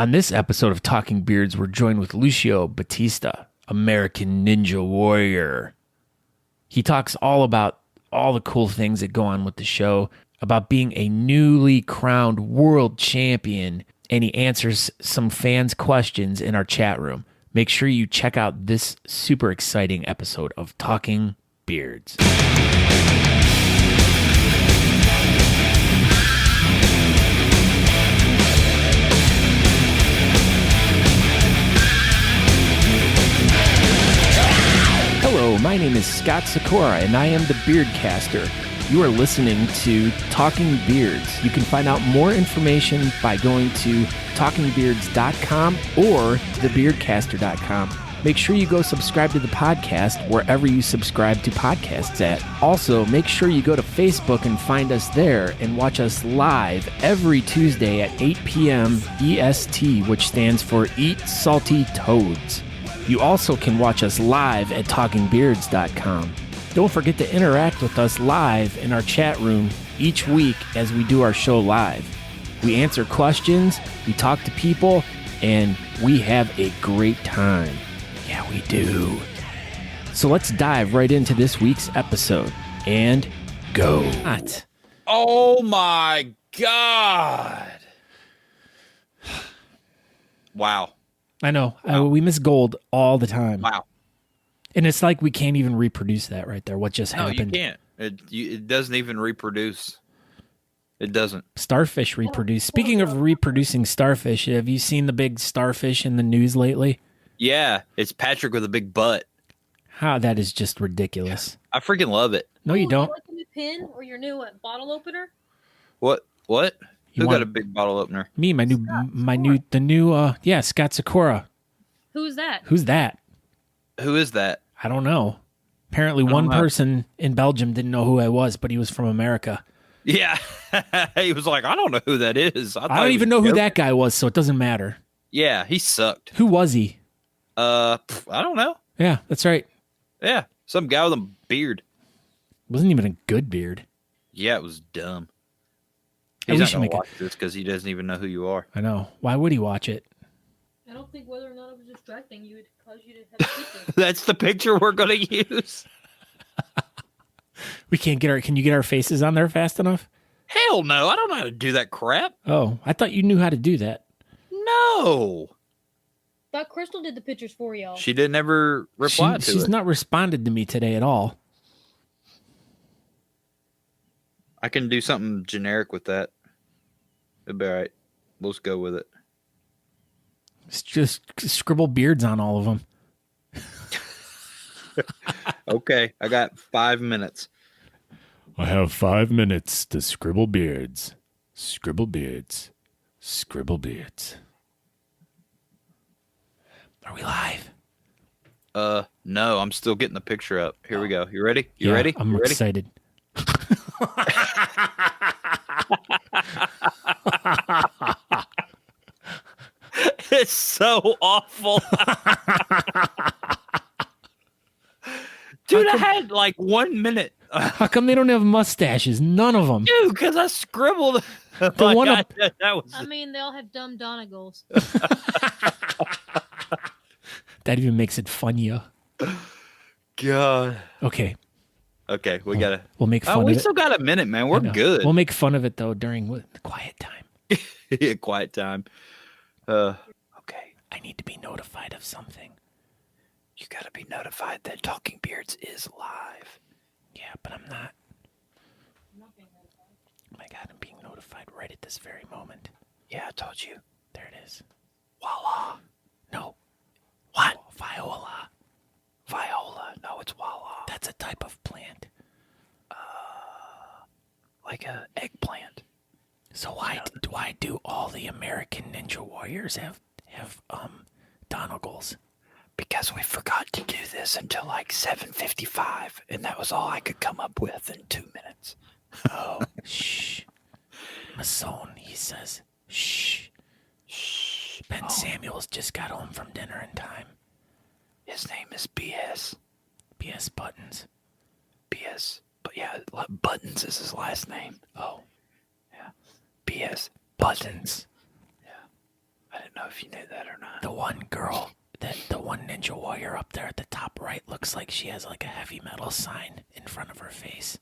On this episode of Talking Beards, we're joined with Lucio Battista, American Ninja Warrior. He talks all about all the cool things that go on with the show, about being a newly crowned world champion, and he answers some fans' questions in our chat room. Make sure you check out this super exciting episode of Talking Beards. Hello, my name is Scott Sakura, and I am the Beardcaster. You are listening to Talking Beards. You can find out more information by going to talkingbeards.com or thebeardcaster.com. Make sure you go subscribe to the podcast wherever you subscribe to podcasts at. Also, make sure you go to Facebook and find us there and watch us live every Tuesday at 8 p.m. EST, which stands for Eat Salty Toads. You also can watch us live at talkingbeards.com. Don't forget to interact with us live in our chat room each week as we do our show live. We answer questions, we talk to people, and we have a great time. Yeah, we do. So let's dive right into this week's episode and go. Oh my God. Wow. I know. Wow. We miss gold all the time. Wow. And it's like we can't even reproduce that right there. What just happened? No, you can't. It doesn't even reproduce. It doesn't. Starfish reproduce. Speaking of reproducing starfish, have you seen the big starfish in the news lately? Yeah, it's Patrick with a big butt. How that is just ridiculous. I freaking love it. No, you don't. You like a new pin or your new bottle opener? What? You Who want- got a big bottle opener? Me, Scott Sakura. Who's that? Who's that? Who is that? I don't know. Apparently, one person in Belgium didn't know who I was, but he was from America. Yeah. He was like, I don't know who that is. I don't even know who that guy was, so it doesn't matter. Yeah, he sucked. Who was he? I don't know. Yeah, that's right. Yeah, some guy with a beard. Wasn't even a good beard. Yeah, it was dumb. I He's wish not going he to watch this because he doesn't even know who you are. I know. Why would he watch it? I don't think whether or not it was distracting you would cause you to have a secret. That's the picture we're going to use. We can't get Can you get our faces on there fast enough? Hell no, I don't know how to do that crap. Oh, I thought you knew how to do that. No. Thought Crystal did the pictures for y'all. She didn't ever reply to She's it. not responded to me today at all. I can do something generic with that. It'll be all right. Let's go with it. It's just scribble beards on all of them. Okay, I got 5 minutes. I have 5 minutes to scribble beards. Scribble beards. Scribble beards. Are we live? No, I'm still getting the picture up. Here we go. You ready? You ready? I'm You ready? excited. It's so awful. Dude, I had like 1 minute. How come they don't have mustaches? None of them. Dude, because I scribbled. The one up- that was I mean, they all have dumb Donegals. That even makes it funnier. God. Okay. Okay, we gotta. We'll make fun Oh, of we it. still got a minute, man. I We're know. good. We'll make fun of it, though, during the quiet time. Yeah, quiet time. Okay. I need to be notified of something. You gotta be notified that Talking Beards is live. Yeah, but I'm not. Oh my God, I'm being notified right at this very moment. Yeah, I told you. There it is. Voila. No. What? Viola. Viola. No, it's Walla. That's a type of plant. Like a eggplant. So why do all the American Ninja Warriors have Donegals? Because we forgot to do this until like 7:55, and that was all I could come up with in 2 minutes. Oh, shh. Mason, he says, shh. Shh. Ben Samuels just got home from dinner in time. His name is BS. BS Buttons. BS. But yeah, Buttons is his last name. Oh. Yeah. BS Buttons. I didn't know know if you knew that or not. The one girl, the one Ninja Warrior up there at the top right looks like she has like a heavy metal sign in front of her face.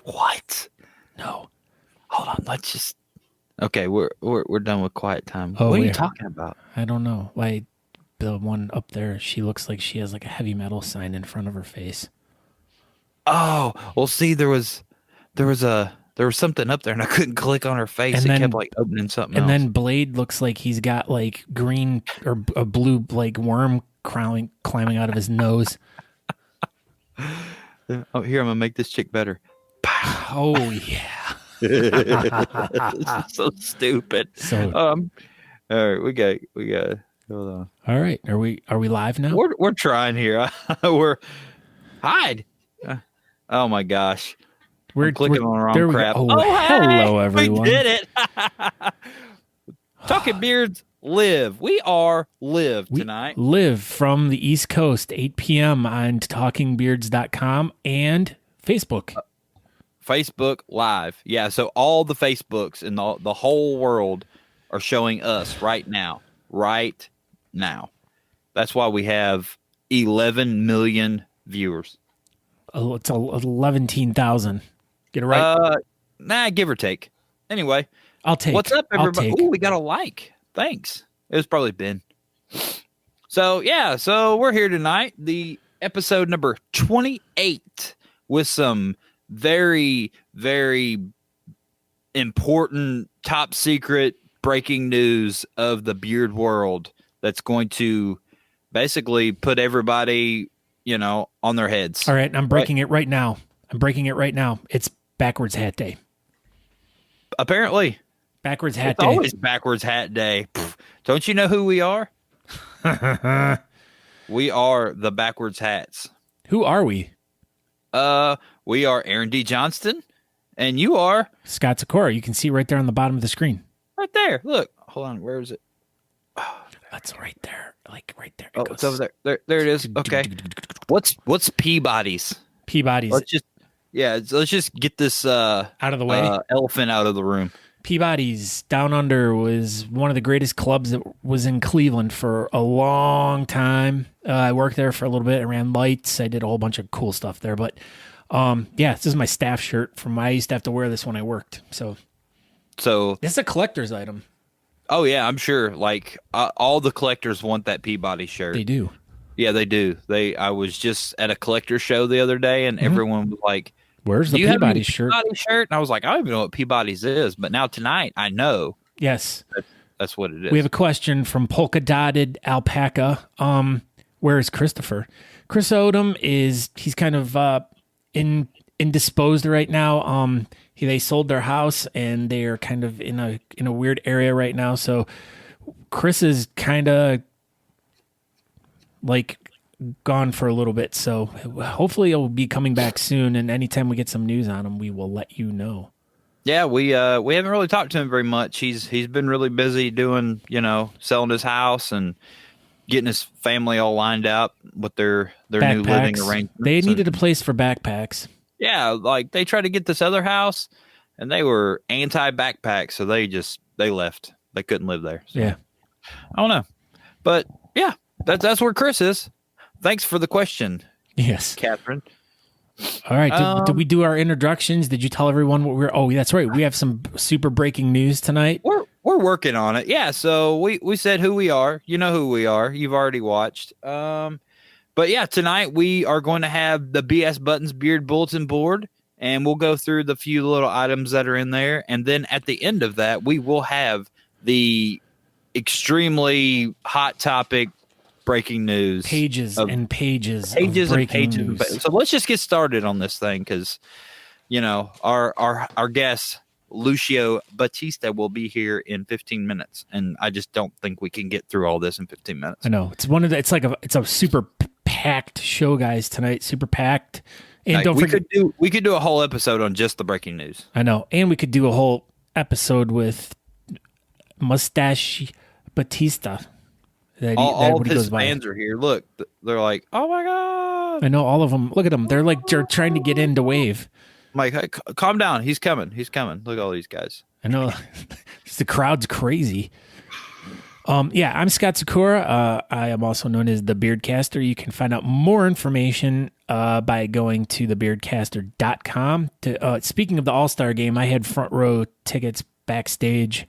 What? No. Hold on. Let's just. Okay, we're done with quiet time. Oh, what are you yeah. talking about? I don't know. Why the one up there, she looks like she has like a heavy metal sign in front of her face. Oh, well, see, there was something up there, and I couldn't click on her face. And it then, kept like opening something and else. then Blade looks like he's got like green or a blue like worm climbing out of his nose. Oh, here, I'm gonna make this chick better. Oh yeah. This is so stupid. So, all right, we got. Hold on. all right, are we live now? We're trying here. We're hide. Oh my gosh. I'm clicking on the wrong crap. Oh, hello, everyone. We did it. Talking Beards live. We are live tonight. Live from the East Coast, 8 p.m. on talkingbeards.com and Facebook. Facebook Live. Yeah, so all the Facebooks in the whole world are showing us right now. Right now. That's why we have 11 million viewers. Oh, it's 11,000. Get it right? Nah, give or take. Anyway. I'll take. What's up, everybody? Oh, we got a like. Thanks. It was probably Ben. So, yeah. So, we're here tonight. The episode number 28 with some very, very important, top secret breaking news of the beard world that's going to basically put everybody, on their heads. All right. I'm breaking it right now. It's backwards hat day. Apparently. Backwards hat it's day. Always backwards hat day. Pfft. Don't you know who we are? We are the backwards hats. Who are we? We are Aaron D. Johnston, and you are Scott Sakura. You can see right there on the bottom of the screen. Right there. Look. Hold on. Where is it? That's right there. Like right there. Oh, it's over there. There it is. Okay. What's Peabody's? Peabody's. Let's just get this out of the way. Elephant out of the room. Peabody's Down Under was one of the greatest clubs that was in Cleveland for a long time. I worked there for a little bit. I ran lights. I did a whole bunch of cool stuff there. But this is my staff shirt from I used to have to wear this when I worked. So this is a collector's item. Oh yeah, I'm sure. Like all the collectors want that Peabody shirt. They do. Yeah, they do. I was just at a collector show the other day, and everyone was like, "Where's the Peabody shirt?" Peabody shirt? And I was like, I don't even know what Peabody's is, but now tonight I know. Yes, that's what it is. We have a question from Polka Dotted Alpaca. Where is Christopher? Chris Odom he's kind of indisposed right now. They sold their house and they are kind of in a weird area right now. So Chris is kind of like gone for a little bit. So hopefully he'll be coming back soon. And anytime we get some news on him, we will let you know. Yeah, we haven't really talked to him very much. He's been really busy doing, selling his house and getting his family all lined up with their new living arrangements. They needed a place for backpacks. Yeah, like they tried to get this other house and they were anti-backpack, so they left. They couldn't live there. So. Yeah. I don't know. But yeah, that's where Chris is. Thanks for the question. Yes. Catherine. All right. Did we do our introductions? Did you tell everyone what we're... Oh, that's right. We have some super breaking news tonight. We're working on it. Yeah. So we said who we are. You know who we are. You've already watched. But yeah, tonight we are going to have the BS Buttons Beard Bulletin board, and we'll go through the few little items that are in there. And then at the end of that, we will have the extremely hot topic breaking news. Pages and pages and pages. News. So let's just get started on this thing because, our guest, Lucio Battista, will be here in 15 minutes. And I just don't think we can get through all this in 15 minutes. I know. It's it's a super packed show, guys, tonight. Super packed. And don't forget, we could do a whole episode on just the breaking news. I know. And we could do a whole episode with Moustache Battista. All of his fans are here. Look, they're like, oh my God. I know all of them. Look at them. They're trying to get in to wave. I'm like, hey, calm down. He's coming. Look at all these guys. I know. The crowd's crazy. Yeah, I'm Scott Sakura. I am also known as the Beardcaster. You can find out more information by going to thebeardcaster.com. Speaking of the All-Star game, I had front row tickets backstage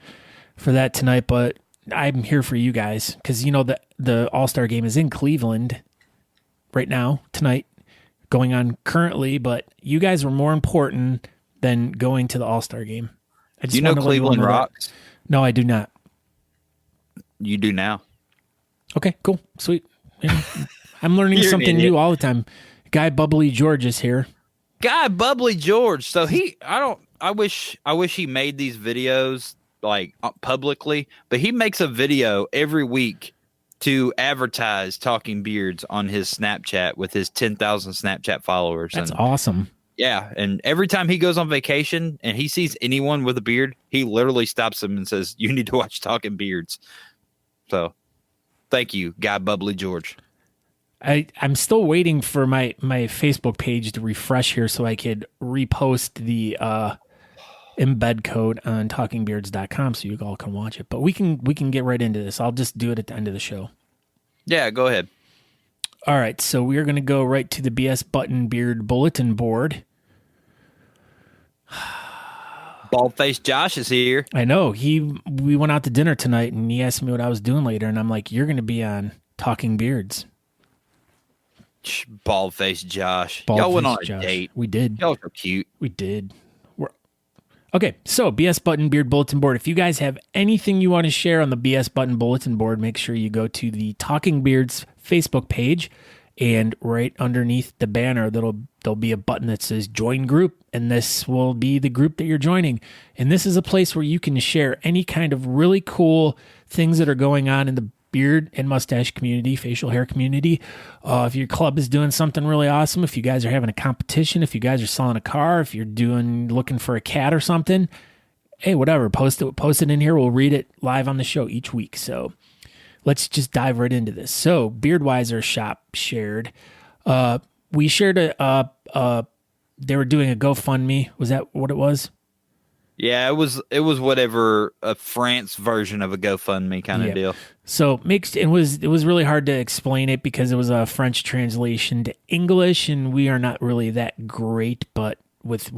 for that tonight, but I'm here for you guys because, the All-Star game is in Cleveland right now, tonight, going on currently, but you guys were more important than going to the All-Star game. Do you know Cleveland rocks? That. No, I do not. You do now. Okay, cool. Sweet. Yeah. I'm learning something new all the time. Guy Bubbly George is here. Guy Bubbly George. So I wish he made these videos like publicly, but he makes a video every week to advertise Talking Beards on his Snapchat with his 10,000 Snapchat followers. That's awesome. Yeah, and every time he goes on vacation and he sees anyone with a beard, he literally stops them and says, "You need to watch Talking Beards." So, thank you, Guy Bubbly George. I'm still waiting for my Facebook page to refresh here so I could repost the embed code on talkingbeards.com so you all can watch it. But we can get right into this. I'll just do it at the end of the show. Yeah, go ahead. All right, so we're going to go right to the BS Button Beard Bulletin board. Bald-faced Josh is here. I know. We went out to dinner tonight, and he asked me what I was doing later, and I'm like, you're going to be on Talking Beards. Bald-faced Josh. Y'all went on a date. We did. Y'all were cute. We did. Okay, so BS Button Beard Bulletin board. If you guys have anything you want to share on the BS Button Bulletin board, make sure you go to the Talking Beards Facebook page, and right underneath the banner, there'll be a button that says Join Group, and this will be the group that you're joining. And this is a place where you can share any kind of really cool things that are going on in the beard and mustache community, facial hair community. If your club is doing something really awesome, if you guys are having a competition, if you guys are selling a car, if you're looking for a cat or something, hey, whatever, post it in here. We'll read it live on the show each week. So let's just dive right into this. So Beardwiser shop shared. We shared they were doing a GoFundMe. Was that what it was? Yeah, it was whatever a France version of a GoFundMe kind of deal. So it was really hard to explain it because it was a French translation to English, and we are not really that great, but with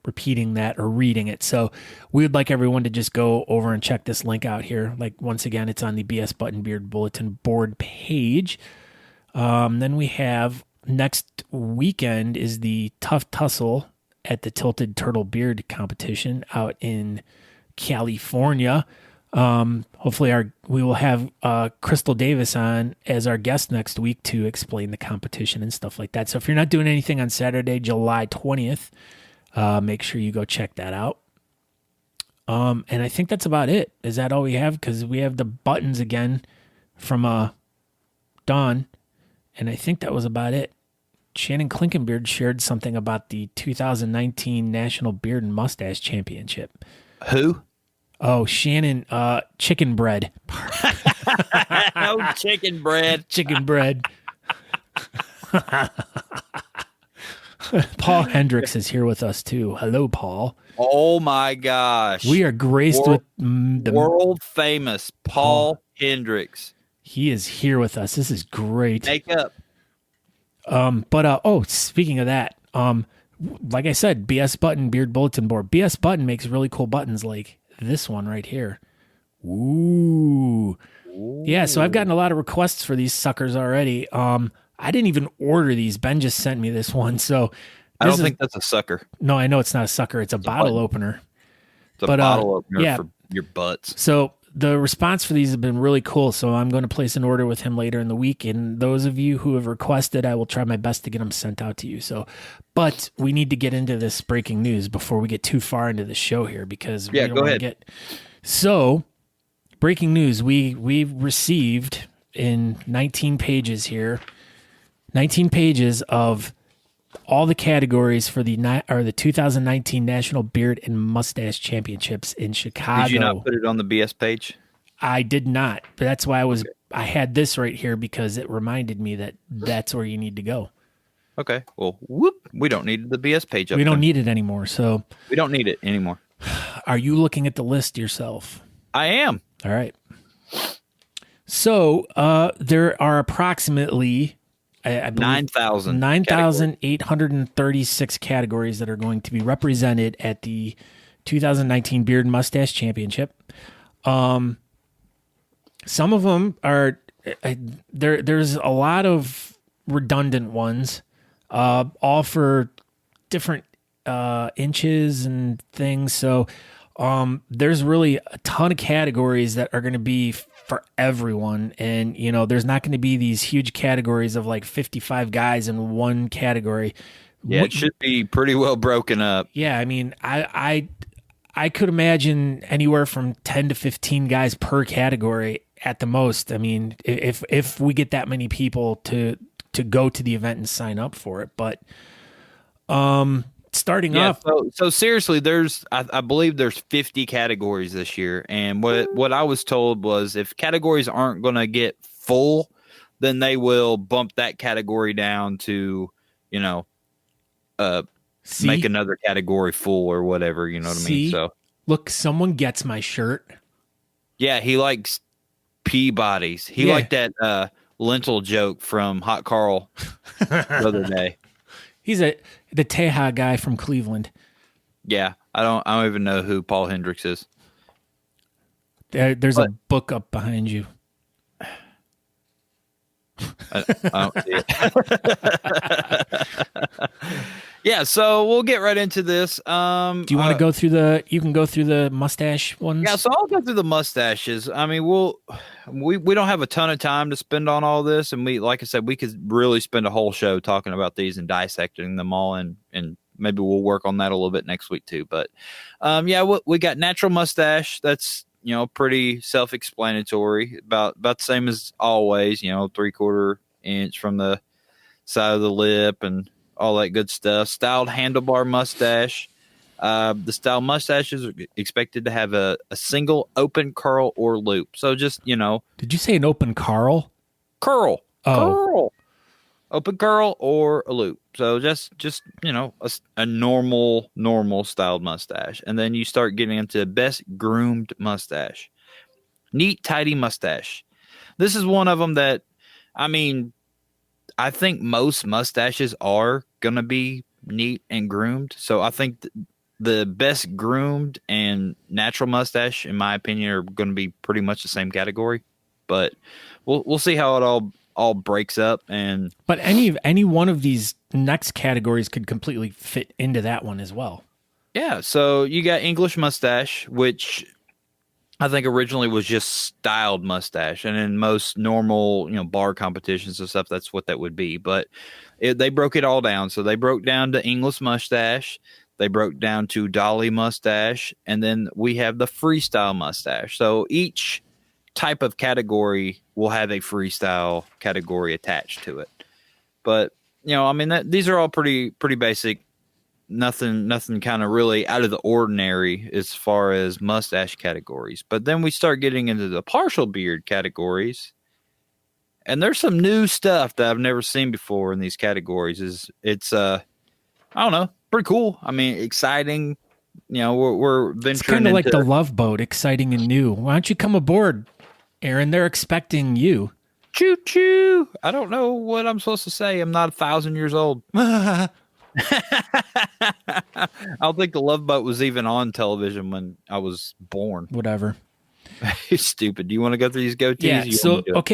repeating that or reading it. So we would like everyone to just go over and check this link out here. Like once again, it's on the BS Button Beard Bulletin board page. Then we have next weekend is the Tough Tussle at the Tilted Turtle Beard competition out in California. Hopefully we will have Crystal Davis on as our guest next week to explain the competition and stuff like that. So if you're not doing anything on Saturday, July 20th, make sure you go check that out. And I think that's about it. Is that all we have? Because we have the buttons again from Dawn, and I think that was about it. Shannon Klinkenbeard shared something about the 2019 National Beard and Mustache Championship. Who? Oh, Shannon, Chicken Bread. Oh, Chicken Bread. Chicken Bread. Paul Hendrix is here with us, too. Hello, Paul. Oh, my gosh. We are graced with the world famous Paul Hendrix. He is here with us. This is great. Makeup. Speaking of that, like I said, BS Button Beard Bulletin board. BS Button makes really cool buttons like this one right here. Ooh. Yeah, so I've gotten a lot of requests for these suckers already. I didn't even order these. Ben just sent me this one. So I don't think that's a sucker. No, I know it's not a sucker. It's a bottle opener. It's a bottle opener for your butts. So the response for these have been really cool. So I'm going to place an order with him later in the week. And those of you who have requested, I will try my best to get them sent out to you. But we need to get into this breaking news before we get too far into the show here because we don't go want ahead. So breaking news, we received in 19 pages here, 19 pages of all the categories for the 2019 National Beard and Mustache Championships in Chicago. Did you not put it on the BS page? I did not, but that's why I had this right here because it reminded me that that's where you need to go. Okay. Well, we don't need the BS page. We don't need it anymore. So we don't need it anymore. Are you looking at the list yourself? I am. All right. So there are approximately I believe 9,836 categories that are going to be represented at the 2019 Beard and Mustache Championship. Some of them are there's a lot of redundant ones, all for different inches and things. So there's really a ton of categories that are going to be for everyone. And, there's not going to be these huge categories of like 55 guys in one category. Yeah, it should be pretty well broken up. Yeah, I mean, I could imagine anywhere from 10 to 15 guys per category at the most. I mean, if we get that many people to go to the event and sign up for it. But starting off, so seriously, I believe there's 50 categories this year, and what I was told was if categories aren't going to get full, then they will bump that category down to make another category full or whatever. You know what I mean? So look, someone gets my shirt. Yeah, he likes Peabodies. He liked that lentil joke from Hot Carl the other day. He's the Teja guy from Cleveland. Yeah, I don't even know who Paul Hendrix is. There's a book up behind you. I don't see it. Yeah, so we'll get right into this. Do you want to go through you can go through the mustache ones? Yeah, so I'll go through the mustaches. I mean, we don't have a ton of time to spend on all this, and like I said, we could really spend a whole show talking about these and dissecting them all, and maybe we'll work on that a little bit next week too. But we got natural mustache. That's pretty self-explanatory, about the same as always. 3/4 inch from the side of the lip and all that good stuff. Styled handlebar mustache. The style mustaches are expected to have a single open curl or loop. So just, Did you say an open curl? Curl. Oh. Curl. Open curl or a loop. So just a normal styled mustache. And then you start getting into best groomed mustache. Neat, tidy mustache. This is one of them that, I think most mustaches are going to be neat and groomed. So I think the best groomed and natural mustache, in my opinion, are going to be pretty much the same category. But we'll see how it all breaks up. But any one of these next categories could completely fit into that one as well. Yeah. So you got English mustache, which I think originally was just styled mustache, and in most normal, bar competitions and stuff, that's what that would be. But they broke it all down. So they broke down to English mustache, they broke down to dolly mustache, and then we have the freestyle mustache. So each type of category will have a freestyle category attached to it. But these are all pretty basic. Nothing kind of really out of the ordinary as far as mustache categories. But then we start getting into the partial beard categories, and there's some new stuff that I've never seen before in these categories. It's I don't know, pretty cool. Exciting. We're venturing. It's kind of like the Love Boat, exciting and new. Why don't you come aboard, Aaron? They're expecting you. Choo choo. I don't know what I'm supposed to say. I'm not 1,000 years old. I don't think the Love Boat was even on television when I was born. Whatever. You're stupid. Do you want to go through these goatees? Yeah.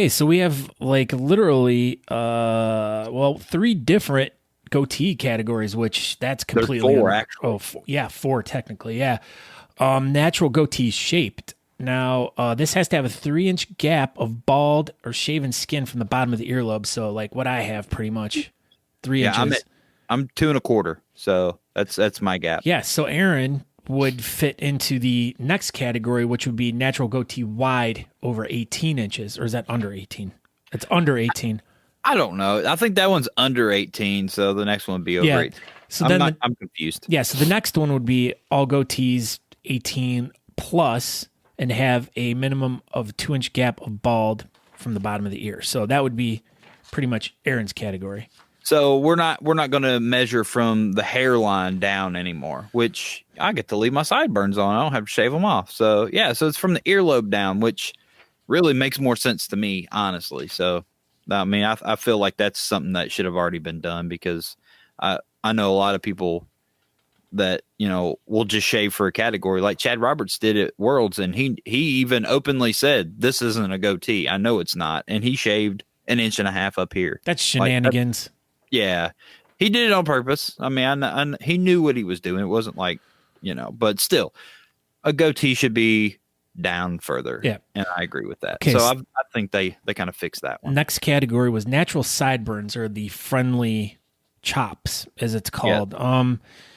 So we have literally 3 different goatee categories, which that's completely There's 4 actually. Oh, 4 technically. Yeah. Natural goatee shaped. Now, this has to have a 3-inch gap of bald or shaven skin from the bottom of the earlobe. So, like what I have, pretty much 3 inches. I'm 2 1/4, so that's my gap. Yeah, so Aaron would fit into the next category, which would be natural goatee wide over 18 inches, or is that under 18? It's under 18. I don't know. I think that one's under 18, so the next one would be over 18. So I'm confused. Yeah, so the next one would be all goatees 18 plus and have a minimum of 2-inch gap of bald from the bottom of the ear. So that would be pretty much Aaron's category. So we're not going to measure from the hairline down anymore, which I get to leave my sideburns on. I don't have to shave them off. So yeah, so it's from the earlobe down, which really makes more sense to me, honestly. So, I mean, I feel like that's something that should have already been done, because I know a lot of people that, you know, will just shave for a category, like Chad Roberts did at Worlds, and he even openly said, "This isn't a goatee. I know it's not," and he shaved 1.5 inches up here. That's shenanigans. Yeah, he did it on purpose. I mean, he knew what he was doing. It wasn't like, you know, but still, a goatee should be down further. Yeah, and I agree with that. Okay, so I think they kind of fixed that one. Next category was natural sideburns, or the friendly chops, as it's called. Yeah.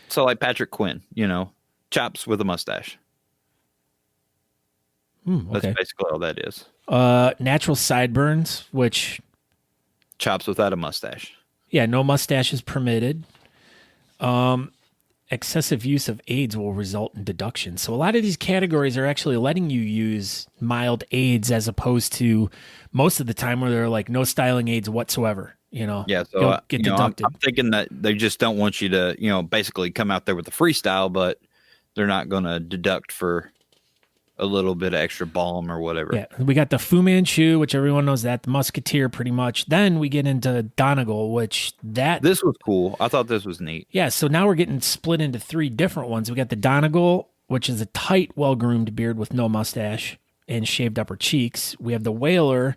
So like Patrick Quinn, you know, chops with a mustache. Okay. That's basically all that is. Natural sideburns, which chops without a mustache. Yeah, no mustache is permitted. Excessive use of aids will result in deduction. So a lot of these categories are actually letting you use mild aids, as opposed to most of the time where they're like no styling aids whatsoever. You know, yeah. So get deducted. I'm thinking that they just don't want you to, you know, basically come out there with a freestyle, but they're not going to deduct for a little bit of extra balm or whatever. Yeah, we got the Fu Manchu, which everyone knows that, the Musketeer, pretty much. Then we get into Donegal, this was cool. I thought this was neat. Yeah, so now we're getting split into 3 different ones. We got the Donegal, which is a tight, well-groomed beard with no mustache and shaved upper cheeks. We have the Whaler,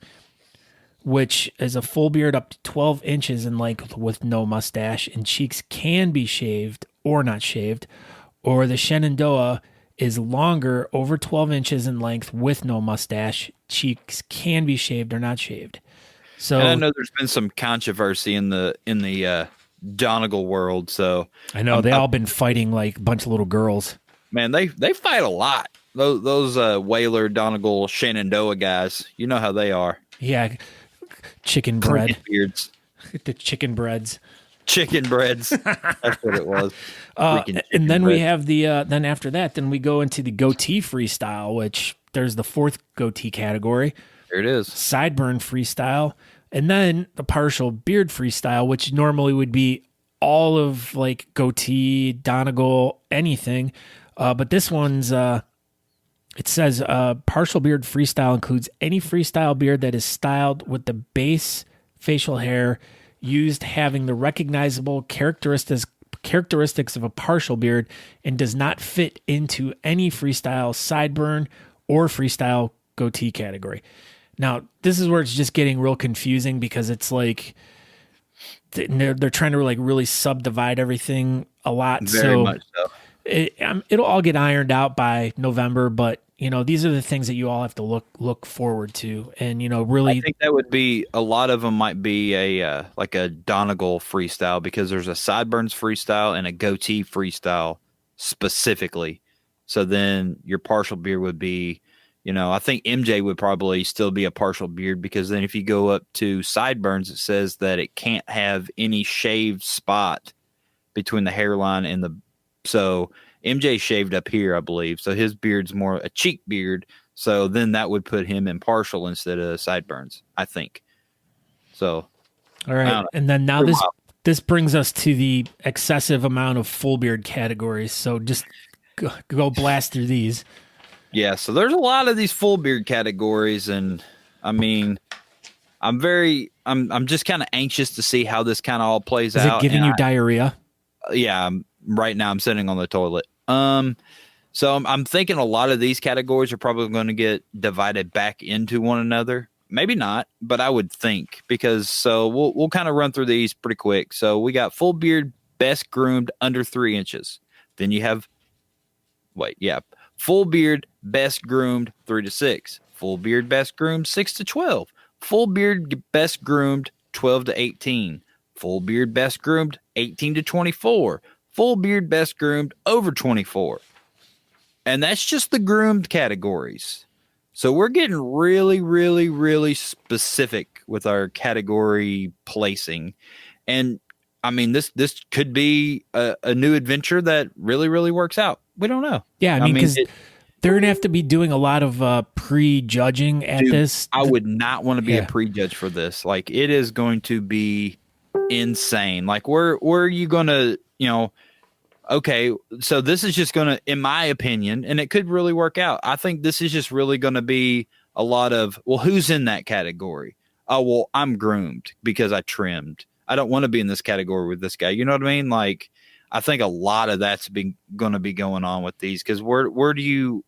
which is a full beard up to 12 inches in length with no mustache, and cheeks can be shaved or not shaved. Or the Shenandoah is longer, over 12 inches in length with no mustache. Cheeks can be shaved or not shaved. So, and I know there's been some controversy in the Donegal world. So I know they all been fighting like a bunch of little girls. Man, they fight a lot. Those Whaler, Donegal, Shenandoah guys. You know how they are. Yeah, chicken bread. Beards. The chicken breads. Chicken breads. That's what it was. And then we have then after that, then we go into the goatee freestyle, which there's the 4th goatee category. There it is. Sideburn freestyle. And then the partial beard freestyle, which normally would be all of like goatee, Donegal, anything. But this one's, it says partial beard freestyle includes any freestyle beard that is styled with the base facial hair used having the recognizable characteristics of a partial beard and does not fit into any freestyle sideburn or freestyle goatee category. Now, this is where it's just getting real confusing, because it's like they're trying to like really subdivide everything a lot. Very much so. It'll all get ironed out by November, but you know, these are the things that you all have to look forward to, and you know, really, I think that would be a lot of them might be a like a Donegal freestyle, because there's a sideburns freestyle and a goatee freestyle specifically. So then your partial beard would be, you know, I think MJ would probably still be a partial beard, because then if you go up to sideburns, it says that it can't have any shaved spot between the hairline and the. So MJ shaved up here, I believe. So his beard's more a cheek beard. So then that would put him in partial instead of sideburns, I think. So, all right. And then now this brings us to the excessive amount of full beard categories. So just go blast through these. Yeah. So there's a lot of these full beard categories. And I mean, I'm just kind of anxious to see how this kind of all plays out. Is it giving you diarrhea? Yeah. Right now I'm sitting on the toilet. So I'm thinking a lot of these categories are probably going to get divided back into one another. Maybe not, but I would think, because so we'll kind of run through these pretty quick. So we got full beard, best groomed under 3 inches. Then you have, full beard, best groomed 3 to 6. Full beard, best groomed 6 to 12. Full beard, best groomed 12 to 18. Full beard, best groomed 18 to 24. Full beard, best groomed over 24. And that's just the groomed categories. So we're getting really, really, really specific with our category placing. And I mean, this could be a new adventure that really, really works out. We don't know. Yeah, I mean, because they're going to have to be doing a lot of pre-judging at this. I would not want to be a pre-judge for this. Like, it is going to be insane. Like, where are you going to, okay, so this is just going to, in my opinion, and it could really work out, I think this is just really going to be a lot of, well, who's in that category? Oh, well, I'm groomed because I trimmed. I don't want to be in this category with this guy. You know what I mean? Like, I think a lot of that's going to be going on with these, because where do you?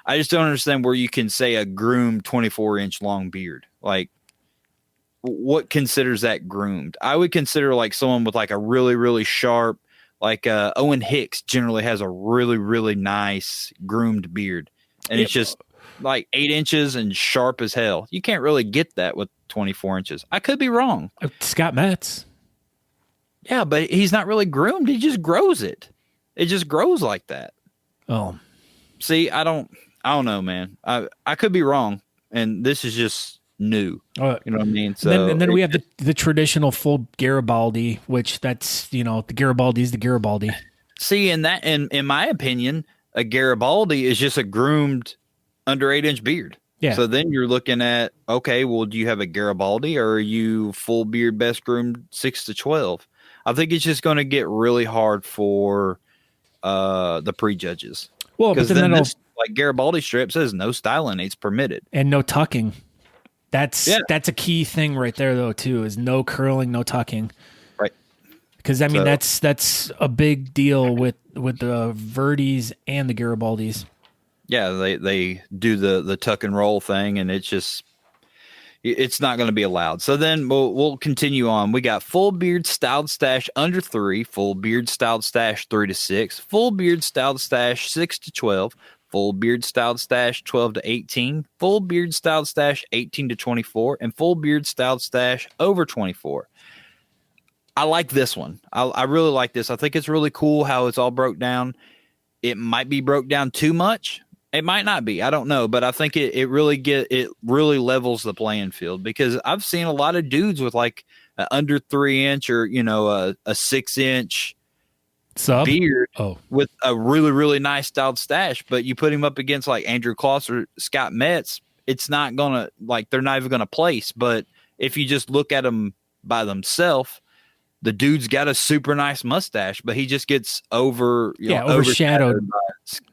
I just don't understand where you can say a groomed 24-inch long beard. Like, what considers that groomed? I would consider like someone with like a really, really sharp, like Owen Hicks generally has a really, really nice groomed beard, and it's just like 8 inches and sharp as hell. You can't really get that with 24 inches. I could be wrong. Scott Metz. Yeah, but he's not really groomed. He just grows it. It just grows like that. Oh, see, I don't know, man. I could be wrong, and this is just new. You know what I mean? So then we have the traditional full Garibaldi, which that's, the Garibaldi is the Garibaldi. See, in my opinion, a Garibaldi is just a groomed under 8-inch beard. Yeah. So then you're looking at, okay, well, do you have a Garibaldi, or are you full beard, best groomed 6 to 12? I think it's just going to get really hard for the prejudges. Well, because then this, like Garibaldi strip says no styling aids permitted and no tucking. That's a key thing right there, though, too, is no curling, no tucking. Right. Because I mean that's a big deal with the Verdis and the Garibaldis. Yeah, they do the tuck and roll thing, and it's not going to be allowed. So then we'll continue on. We got full beard styled stash under 3, full beard styled stash 3 to 6, full beard styled stash 6 to 12, full beard styled stash 12 to 18, full beard styled stash 18 to 24, and full beard styled stash over 24. I like this one. I really like this. I think it's really cool how it's all broke down. It might be broke down too much. It might not be. I don't know, but I think it really levels the playing field, because I've seen a lot of dudes with like an under 3-inch or a 6-inch sub beard with a really, really nice styled stash, but you put him up against like Andrew Kloss or Scott Metz, it's not gonna, like, they're not even gonna place. But if you just look at them by themselves, the dude's got a super nice mustache, but he just gets overshadowed by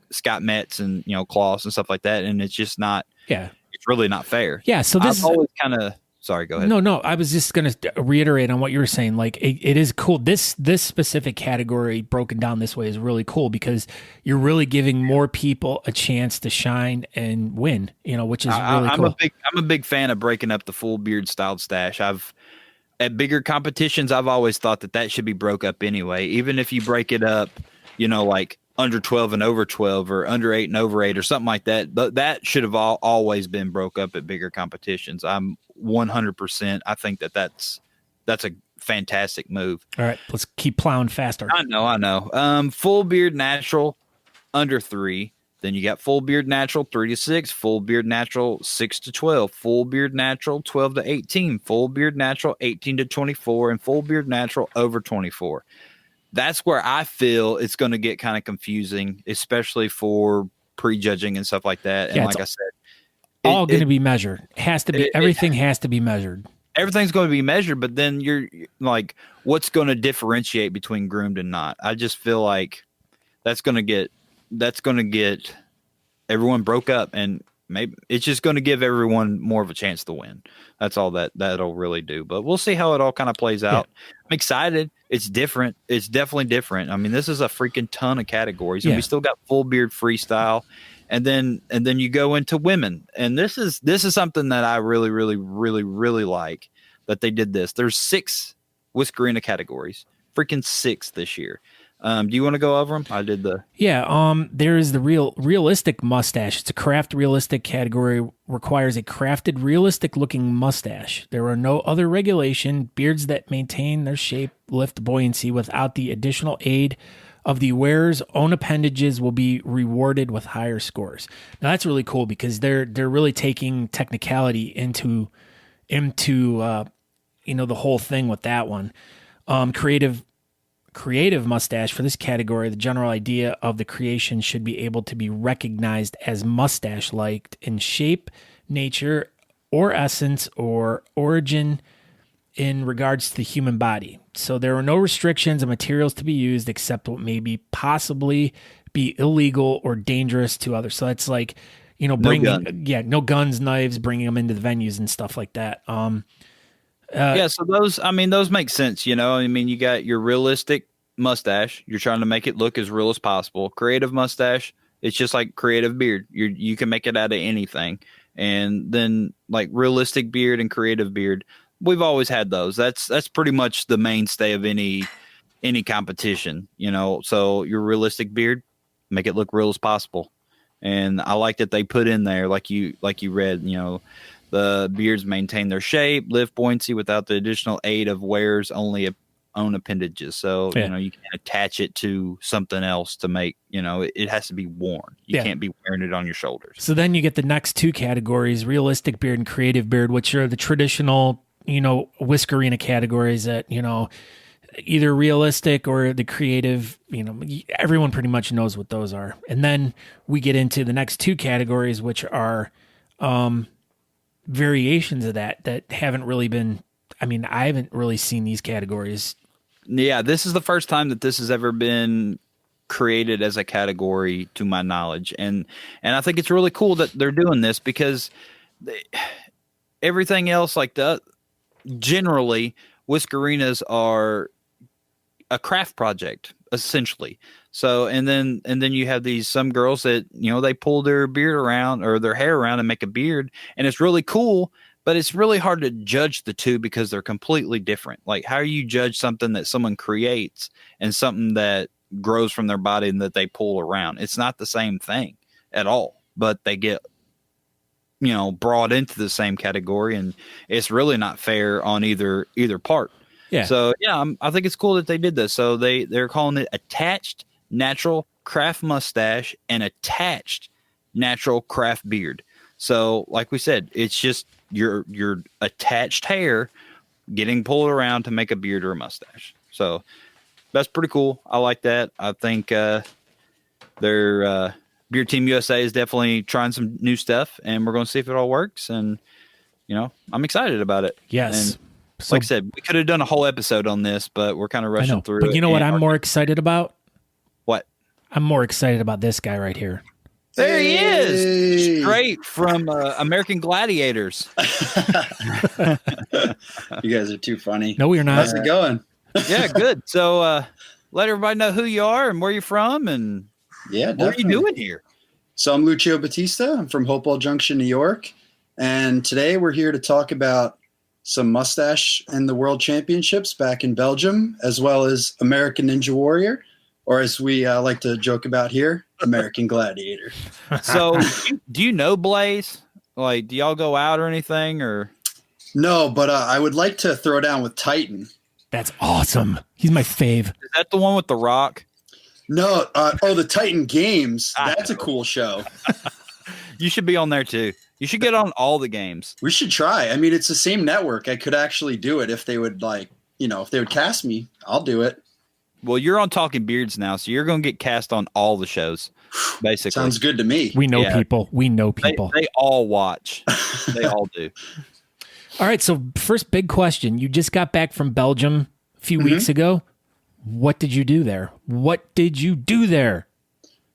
Scott Metz and Kloss and stuff like that, and it's just not. Yeah, it's really not fair. Yeah, so this I've always kind of. Sorry, go ahead. No, I was just going to reiterate on what you were saying. Like, it is cool. This specific category broken down this way is really cool, because you're really giving more people a chance to shine and win. Which is really cool. I'm a big fan of breaking up the full beard styled stash. At bigger competitions, I've always thought that should be broke up anyway. Even if you break it up, like under 12 and over 12, or under 8 and over 8, or something like that. But that should have always been broke up at bigger competitions. I'm 100%. I think that's a fantastic move. All right, let's keep plowing faster. I know. Full beard natural under 3. Then you got full beard natural 3 to 6, full beard natural 6 to 12, full beard natural 12 to 18, full beard natural 18 to 24, and full beard natural over 24. That's where I feel it's going to get kind of confusing, especially for prejudging and stuff like that. And like I said, all going to be measured. Has to be. Everything has to be measured. Everything's going to be measured, but then you're like, what's going to differentiate between groomed and not? I just feel like that's going to get everyone broke up, and maybe it's just going to give everyone more of a chance to win. That's all that'll really do. But we'll see how it all kind of plays out. Yeah. I'm excited. It's different. It's definitely different. I mean, this is a freaking ton of categories, and we still got full beard freestyle, and then you go into women, and this is something that I really, really, really, really like that they did this. There's 6 Whiskerina categories, freaking 6 this year. Do you want to go over them? I did the... Yeah, there is the realistic mustache. It's a craft realistic category, requires a crafted realistic looking mustache. There are no other regulation. Beards that maintain their shape, lift buoyancy without the additional aid of the wearer's own appendages will be rewarded with higher scores. Now that's really cool, because they're really taking technicality into the whole thing with that one. Creative mustache. For this category, the general idea of the creation should be able to be recognized as mustache-like in shape, nature, or essence, or origin in regards to the human body. So there are no restrictions on materials to be used except what may be possibly be illegal or dangerous to others. So it's like, no guns, knives, bringing them into the venues and stuff like that. So those make sense. I mean, you got your realistic mustache. You're trying to make it look as real as possible. Creative mustache. It's just like creative beard. You can make it out of anything. And then like realistic beard and creative beard, we've always had those. That's pretty much the mainstay of any competition. So your realistic beard, make it look real as possible. And I like that they put in there, like you read, the beards maintain their shape, live buoyancy without the additional aid of wearer's own appendages. So, you can attach it to something else to make, it has to be worn. You can't be wearing it on your shoulders. So then you get the next two categories, realistic beard and creative beard, which are the traditional, whiskerina categories that, either realistic or the creative, everyone pretty much knows what those are. And then we get into the next two categories, which are variations of that haven't really been, I haven't really seen these categories. Yeah, this is the first time that this has ever been created as a category to my knowledge. And I think it's really cool that they're doing this because everything else generally whiskerinas are a craft project essentially. So, and then you have some girls that, they pull their beard around or their hair around and make a beard, and it's really cool, but it's really hard to judge the two because they're completely different. Like, how do you judge something that someone creates and something that grows from their body and that they pull around? It's not the same thing at all, but they get, brought into the same category, and it's really not fair on either part. Yeah. So I think it's cool that they did this. So they're calling it attached natural craft mustache and attached natural craft beard. So like we said, it's just your attached hair getting pulled around to make a beard or a mustache. So that's pretty cool. I like that. I think their Beard Team USA is definitely trying some new stuff, and we're going to see if it all works. And I'm excited about it. Yes. And like I said, we could have done a whole episode on this, but we're kind of rushing through. But you know what I'm more excited about? What? I'm more excited about this guy right here. There he is, straight from American Gladiators. You guys are too funny. No, we're not. How's it going? Yeah, good. So let everybody know who you are and where you're from, and what are you doing here? So I'm Lucio Battista. I'm from Hopewell Junction, New York. And today we're here to talk about some mustache and the World Championships back in Belgium, as well as American Ninja Warrior, or as we like to joke about here, American Gladiator. So do you know Blaze? Like, do y'all go out or anything? Or no, but I would like to throw down with Titan. That's awesome. He's my fave. Is that the one with the rock? No. The Titan Games. That's a cool show. You should be on there too. You should get on all the games. We should try. I mean, it's the same network. I could actually do it if they would if they would cast me, I'll do it. Well, you're on Talking Beards now, so you're going to get cast on all the shows, basically. Sounds good to me. We know people. We know people. They all watch. They all do. All right, so first big question. You just got back from Belgium a few weeks ago. What did you do there?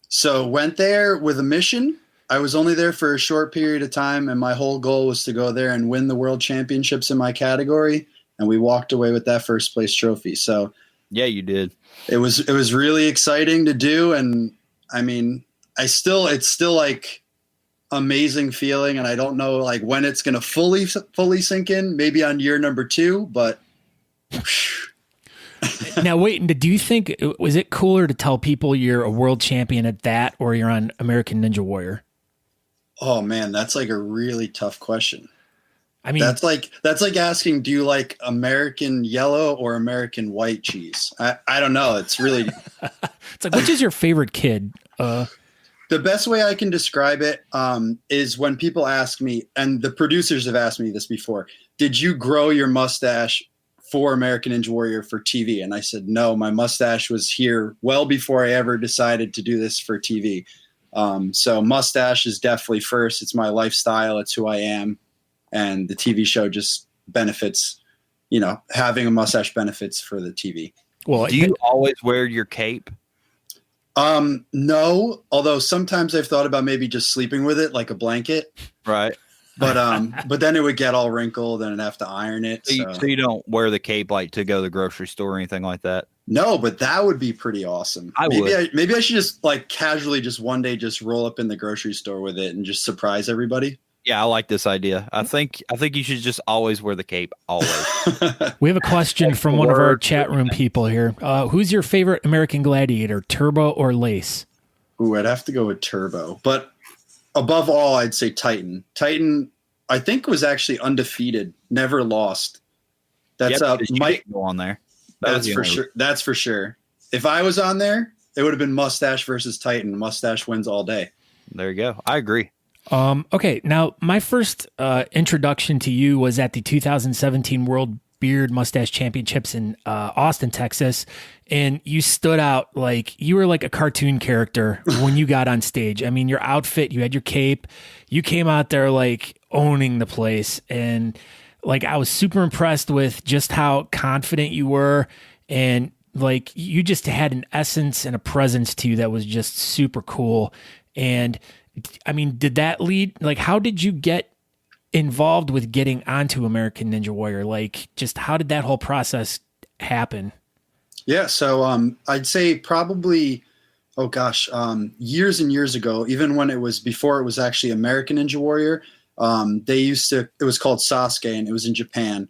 So went there with a mission. I was only there for a short period of time, and my whole goal was to go there and win the World Championships in my category, and we walked away with that first place trophy. So yeah, you did. It was really exciting to do, and I mean, it's still like amazing feeling, and I don't know like when it's going to fully sink in. Maybe on year number 2, but. Now, wait, do you think, was it cooler to tell people you're a world champion at that, or you're on American Ninja Warrior? Oh man, that's like a really tough question. I mean, that's like asking, do you like American yellow or American white cheese? I don't know. It's really, it's like, which is your favorite kid? The best way I can describe it is when people ask me, and the producers have asked me this before, did you grow your mustache for American Ninja Warrior for TV? And I said, no, my mustache was here well before I ever decided to do this for TV. So mustache is definitely first. It's my lifestyle. It's who I am. And the TV show just benefits, having a mustache benefits for the TV. Well, do you always wear your cape? No, although sometimes I've thought about maybe just sleeping with it like a blanket. Right. But then it would get all wrinkled and I'd have to iron it. So you don't wear the cape like to go to the grocery store or anything like that? No, but that would be pretty awesome. Maybe I should just like casually just one day just roll up in the grocery store with it and just surprise everybody. Yeah, I like this idea. I think you should just always wear the cape, always. We have a question from one of our chat room people here. Who's your favorite American Gladiator, Turbo or Lace? Ooh, I'd have to go with Turbo. But above all, I'd say Titan. Titan, I think, was actually undefeated, never lost. That's Mike go on there. That's for sure. That's for sure. If I was on there, it would have been Moustache versus Titan. Moustache wins all day. There you go. I agree. Okay, now my first introduction to you was at the 2017 World Beard Mustache Championships in Austin, Texas, and you stood out like you were like a cartoon character when you got on stage. I mean, your outfit, you had your cape, you came out there like owning the place, and like I was super impressed with just how confident you were, and like you just had an essence and a presence to you that was just super cool. And I mean, did that lead, like, how did you get involved with getting onto American Ninja Warrior? Like, just how did that whole process happen? Yeah, so I'd say probably, years and years ago, even when it was before it was actually American Ninja Warrior, it was called Sasuke, and it was in Japan.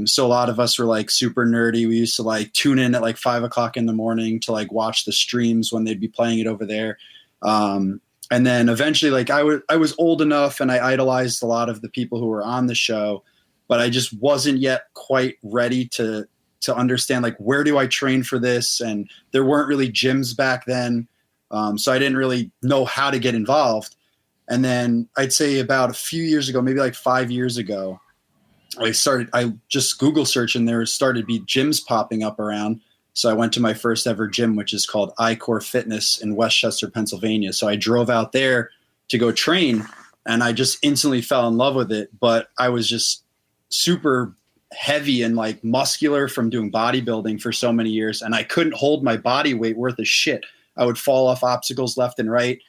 So a lot of us were like super nerdy. We used to like tune in at like 5 o'clock in the morning to like watch the streams when they'd be playing it over there. And then eventually, like I was old enough and I idolized a lot of the people who were on the show, but I just wasn't yet quite ready to understand, like, where do I train for this? And there weren't really gyms back then. So I didn't really know how to get involved. And then I'd say about a few years ago, maybe like 5 years ago, I just Google search and there started to be gyms popping up around. So I went to my first ever gym, which is called iCore Fitness in Westchester, Pennsylvania. So I drove out there to go train, and I just instantly fell in love with it. But I was just super heavy and like muscular from doing bodybuilding for so many years, and I couldn't hold my body weight worth a shit. I would fall off obstacles left and right.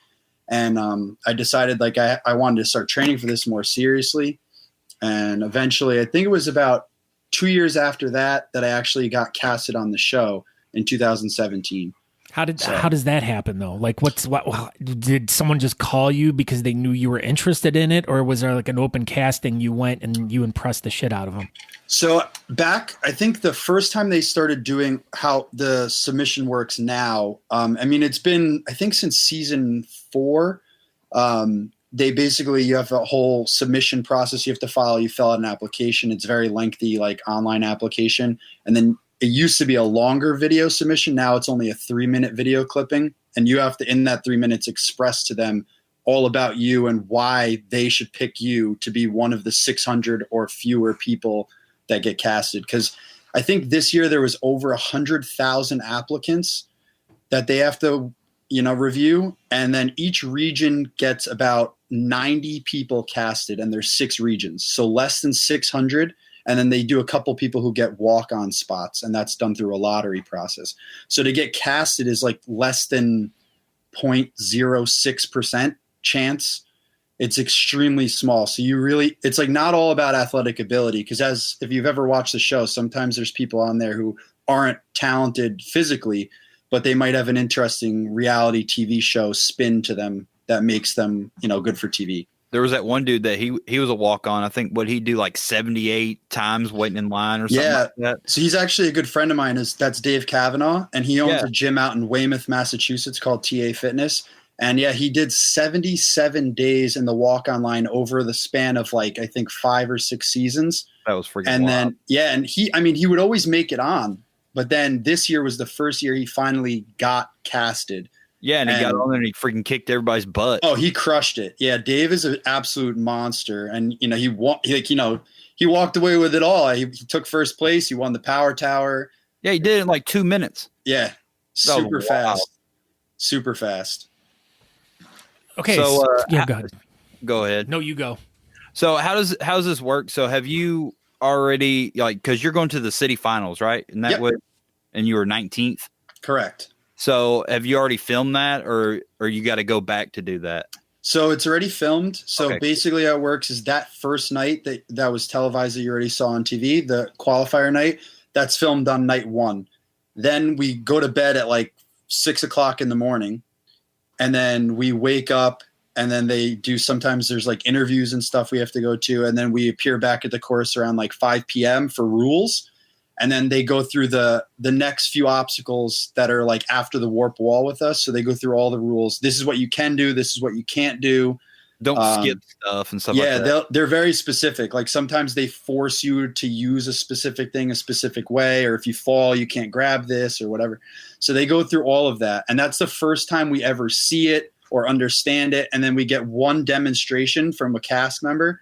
And I decided like I wanted to start training for this more seriously. And eventually, I think it was about 2 years after that I actually got casted on the show in 2017. How does that happen though? Like what did someone just call you because they knew you were interested in it, or was there like an open casting, you went and you impressed the shit out of them? So back, I think the first time they started doing how the submission works now, I mean, it's been, I think since season 4, they basically, you have a whole submission process you have to follow. You fill out an application. It's very lengthy, like online application. And then it used to be a longer video submission. Now it's only a 3-minute video clipping. And you have to, in that 3 minutes, express to them all about you and why they should pick you to be one of the 600 or fewer people that get casted. Because I think this year there was over 100,000 applicants that they have to, review. And then each region gets about 90 people casted, and there's 6 regions. So less than 600. And then they do a couple people who get walk-on spots, and that's done through a lottery process. So to get casted is like less than 0.06% chance. It's extremely small. So it's like not all about athletic ability, because if you've ever watched the show, sometimes there's people on there who aren't talented physically, but they might have an interesting reality TV show spin to them that makes them, good for TV. There was that one dude that he was a walk-on. I think what he'd do like 78 times waiting in line or something like that. So he's actually a good friend of mine. That's Dave Kavanaugh, and he owns a gym out in Weymouth, Massachusetts called TA Fitness. And he did 77 days in the walk-on line over the span of like, I think 5 or 6 seasons. That was freaking And wild. then, he would always make it on. But then this year was the first year he finally got casted. Yeah, and he got on there and he freaking kicked everybody's butt. Oh, he crushed it. Yeah, Dave is an absolute monster. And, he walked away with it all. He took first place. He won the power tower. Yeah, he did it in like 2 minutes. Yeah, super fast. Super fast. Okay, so go ahead. Go ahead. No, you go. So how does this work? So have you already, like, because you're going to the city finals, right? And that Yep. and you were 19th. Correct. So have you already filmed that, or you got to go back to do that? So it's already filmed. So Okay. basically how it works is that first night that was televised that you already saw on TV, the qualifier night, that's filmed on night 1. Then we go to bed at like 6 o'clock in the morning, and then we wake up, and then they do, sometimes there's like interviews and stuff we have to go to. And then we appear back at the course around like 5 PM for rules. And then they go through the next few obstacles that are like after the warp wall with us. So they go through all the rules. This is what you can do. This is what you can't do. Don't skip stuff and stuff like that. Yeah, they're very specific. Like sometimes they force you to use a specific thing a specific way, or if you fall, you can't grab this or whatever. So they go through all of that. And that's the first time we ever see it or understand it. And then we get one demonstration from a cast member,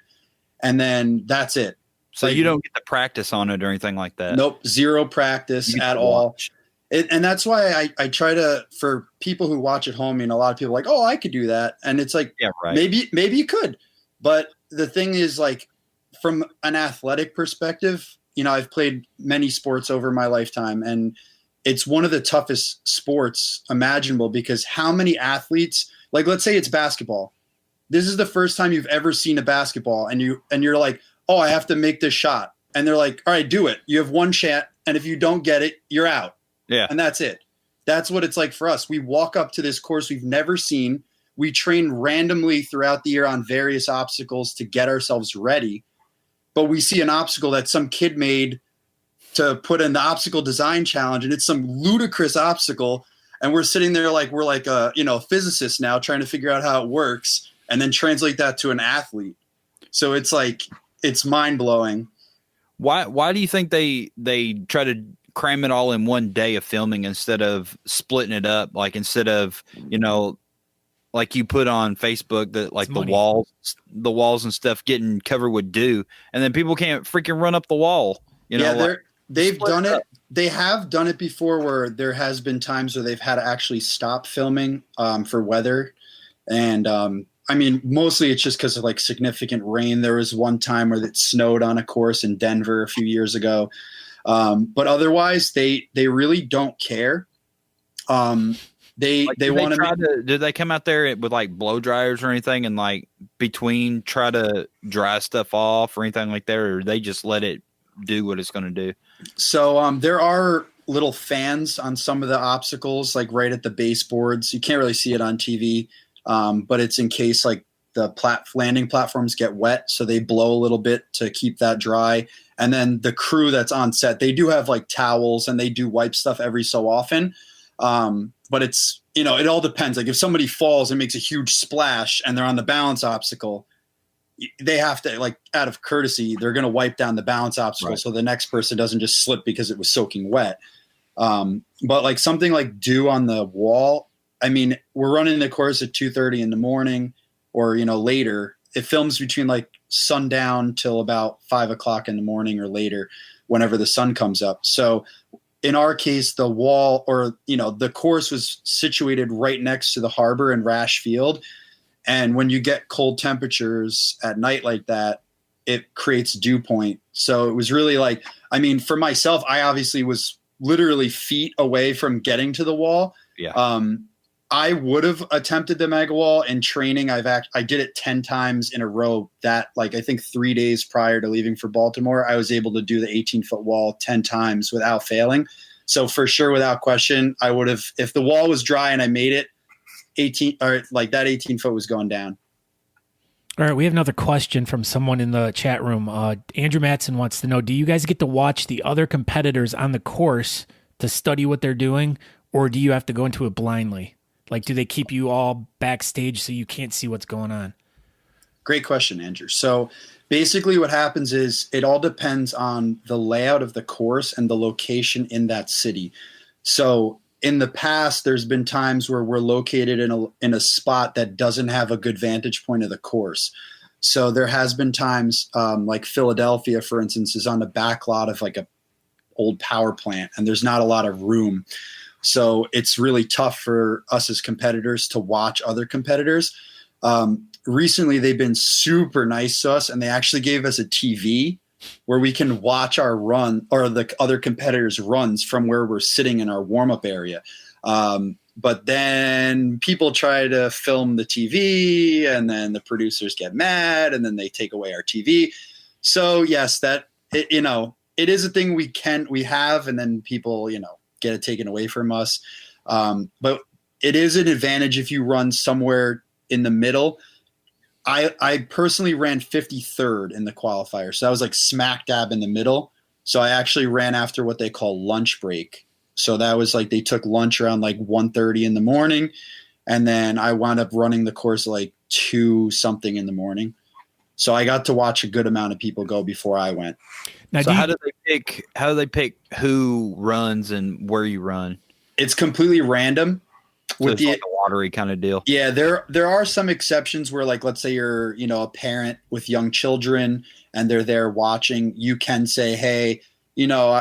and then that's it. So you don't get to practice on it or anything like that? Nope, zero practice at all. And that's why I try to, for people who watch at home, a lot of people are like, oh, I could do that. And it's like, yeah, right. Maybe you could. But the thing is, like, from an athletic perspective, I've played many sports over my lifetime, and it's one of the toughest sports imaginable, because how many athletes, like, let's say it's basketball. This is the first time you've ever seen a basketball, and you're like, oh, I have to make this shot. And they're like, all right, do it. You have one shot, and if you don't get it, you're out. Yeah. And that's it. That's what it's like for us. We walk up to this course we've never seen. We train randomly throughout the year on various obstacles to get ourselves ready. But we see an obstacle that some kid made to put in the obstacle design challenge, and it's some ludicrous obstacle. And we're sitting there like we're like a physicist now, trying to figure out how it works and then translate that to an athlete. So it's like, it's mind blowing. Why do you think they try to cram it all in one day of filming instead of splitting it up? Like, instead of, like you put on Facebook, that like the walls and stuff getting covered with dew, and then people can't freaking run up the wall. They've done it. They have done it before, where there has been times where they've had to actually stop filming for weather. And mostly it's just because of like significant rain. There was one time where it snowed on a course in Denver a few years ago. But otherwise they really don't care. They want to. Did they come out there with like blow dryers or anything, and like between try to dry stuff off or anything like that, or they just let it do what it's going to do? So there are little fans on some of the obstacles, like right at the baseboards. You can't really see it on TV, but it's in case like the landing platforms get wet, so they blow a little bit to keep that dry. And then the crew that's on set, they do have like towels, and they do wipe stuff every so often. But it's, it all depends. Like if somebody falls and makes a huge splash and they're on the balance obstacle, they have to, like, out of courtesy, they're going to wipe down the balance obstacle. Right. So the next person doesn't just slip because it was soaking wet. But like something like dew on the wall, we're running the course at 2:30 in the morning or, later. It films between like sundown till about 5 o'clock in the morning or later, whenever the sun comes up. So in our case, the wall or, the course was situated right next to the harbor in Rash Field. And when you get cold temperatures at night like that, it creates dew point. So it was really like, for myself, I obviously was literally feet away from getting to the wall. Yeah. I would have attempted the mega wall in training. I did it 10 times in a row. That, like, I think 3 days prior to leaving for Baltimore, I was able to do the 18-foot wall 10 times without failing. So for sure, without question, I would have, if the wall was dry and I made it, 18 foot was going down. All right, we have another question from someone in the chat room. Andrew Matson wants to know, do you guys get to watch the other competitors on the course to study what they're doing, or do you have to go into it blindly? Like, do they keep you all backstage so you can't see what's going on? Great question, Andrew. So basically what happens is it all depends on the layout of the course and the location in that city. So in the past, there's been times where we're located in a spot that doesn't have a good vantage point of the course. So there has been times like Philadelphia, for instance, is on the back lot of like a old power plant, and there's not a lot of room. So it's really tough for us as competitors to watch other competitors. Recently, they've been super nice to us, and they actually gave us a TV where we can watch our run or the other competitors' runs from where we're sitting in our warm-up area. But then people try to film the TV, and then the producers get mad, and then they take away our TV. So yes, it is a thing we have, and then people, get it taken away from us. But it is an advantage if you run somewhere in the middle. I personally ran 53rd in the qualifier. So I was like smack dab in the middle. So I actually ran after what they call lunch break. So that was like they took lunch around like 1:30 in the morning. And then I wound up running the course like 2 something in the morning. So I got to watch a good amount of people go before I went. Now, so how do they pick who runs and where you run? It's completely random. So it's like a lottery kind of deal. Yeah, there are some exceptions where, like, let's say you're, a parent with young children and they're there watching. You can say, hey,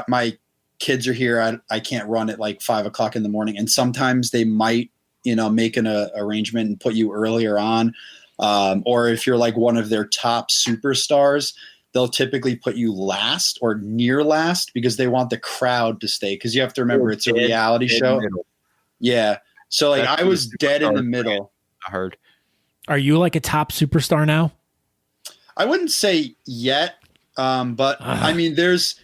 my kids are here. I can't run at like 5 o'clock in the morning. And sometimes they might, make an arrangement and put you earlier on. Or if you're like one of their top superstars, they'll typically put you last or near last because they want the crowd to stay. Because you have to remember, it's a reality show. Yeah. So like I was dead in the middle. I heard. Are you like a top superstar now? I wouldn't say yet. But I mean, there's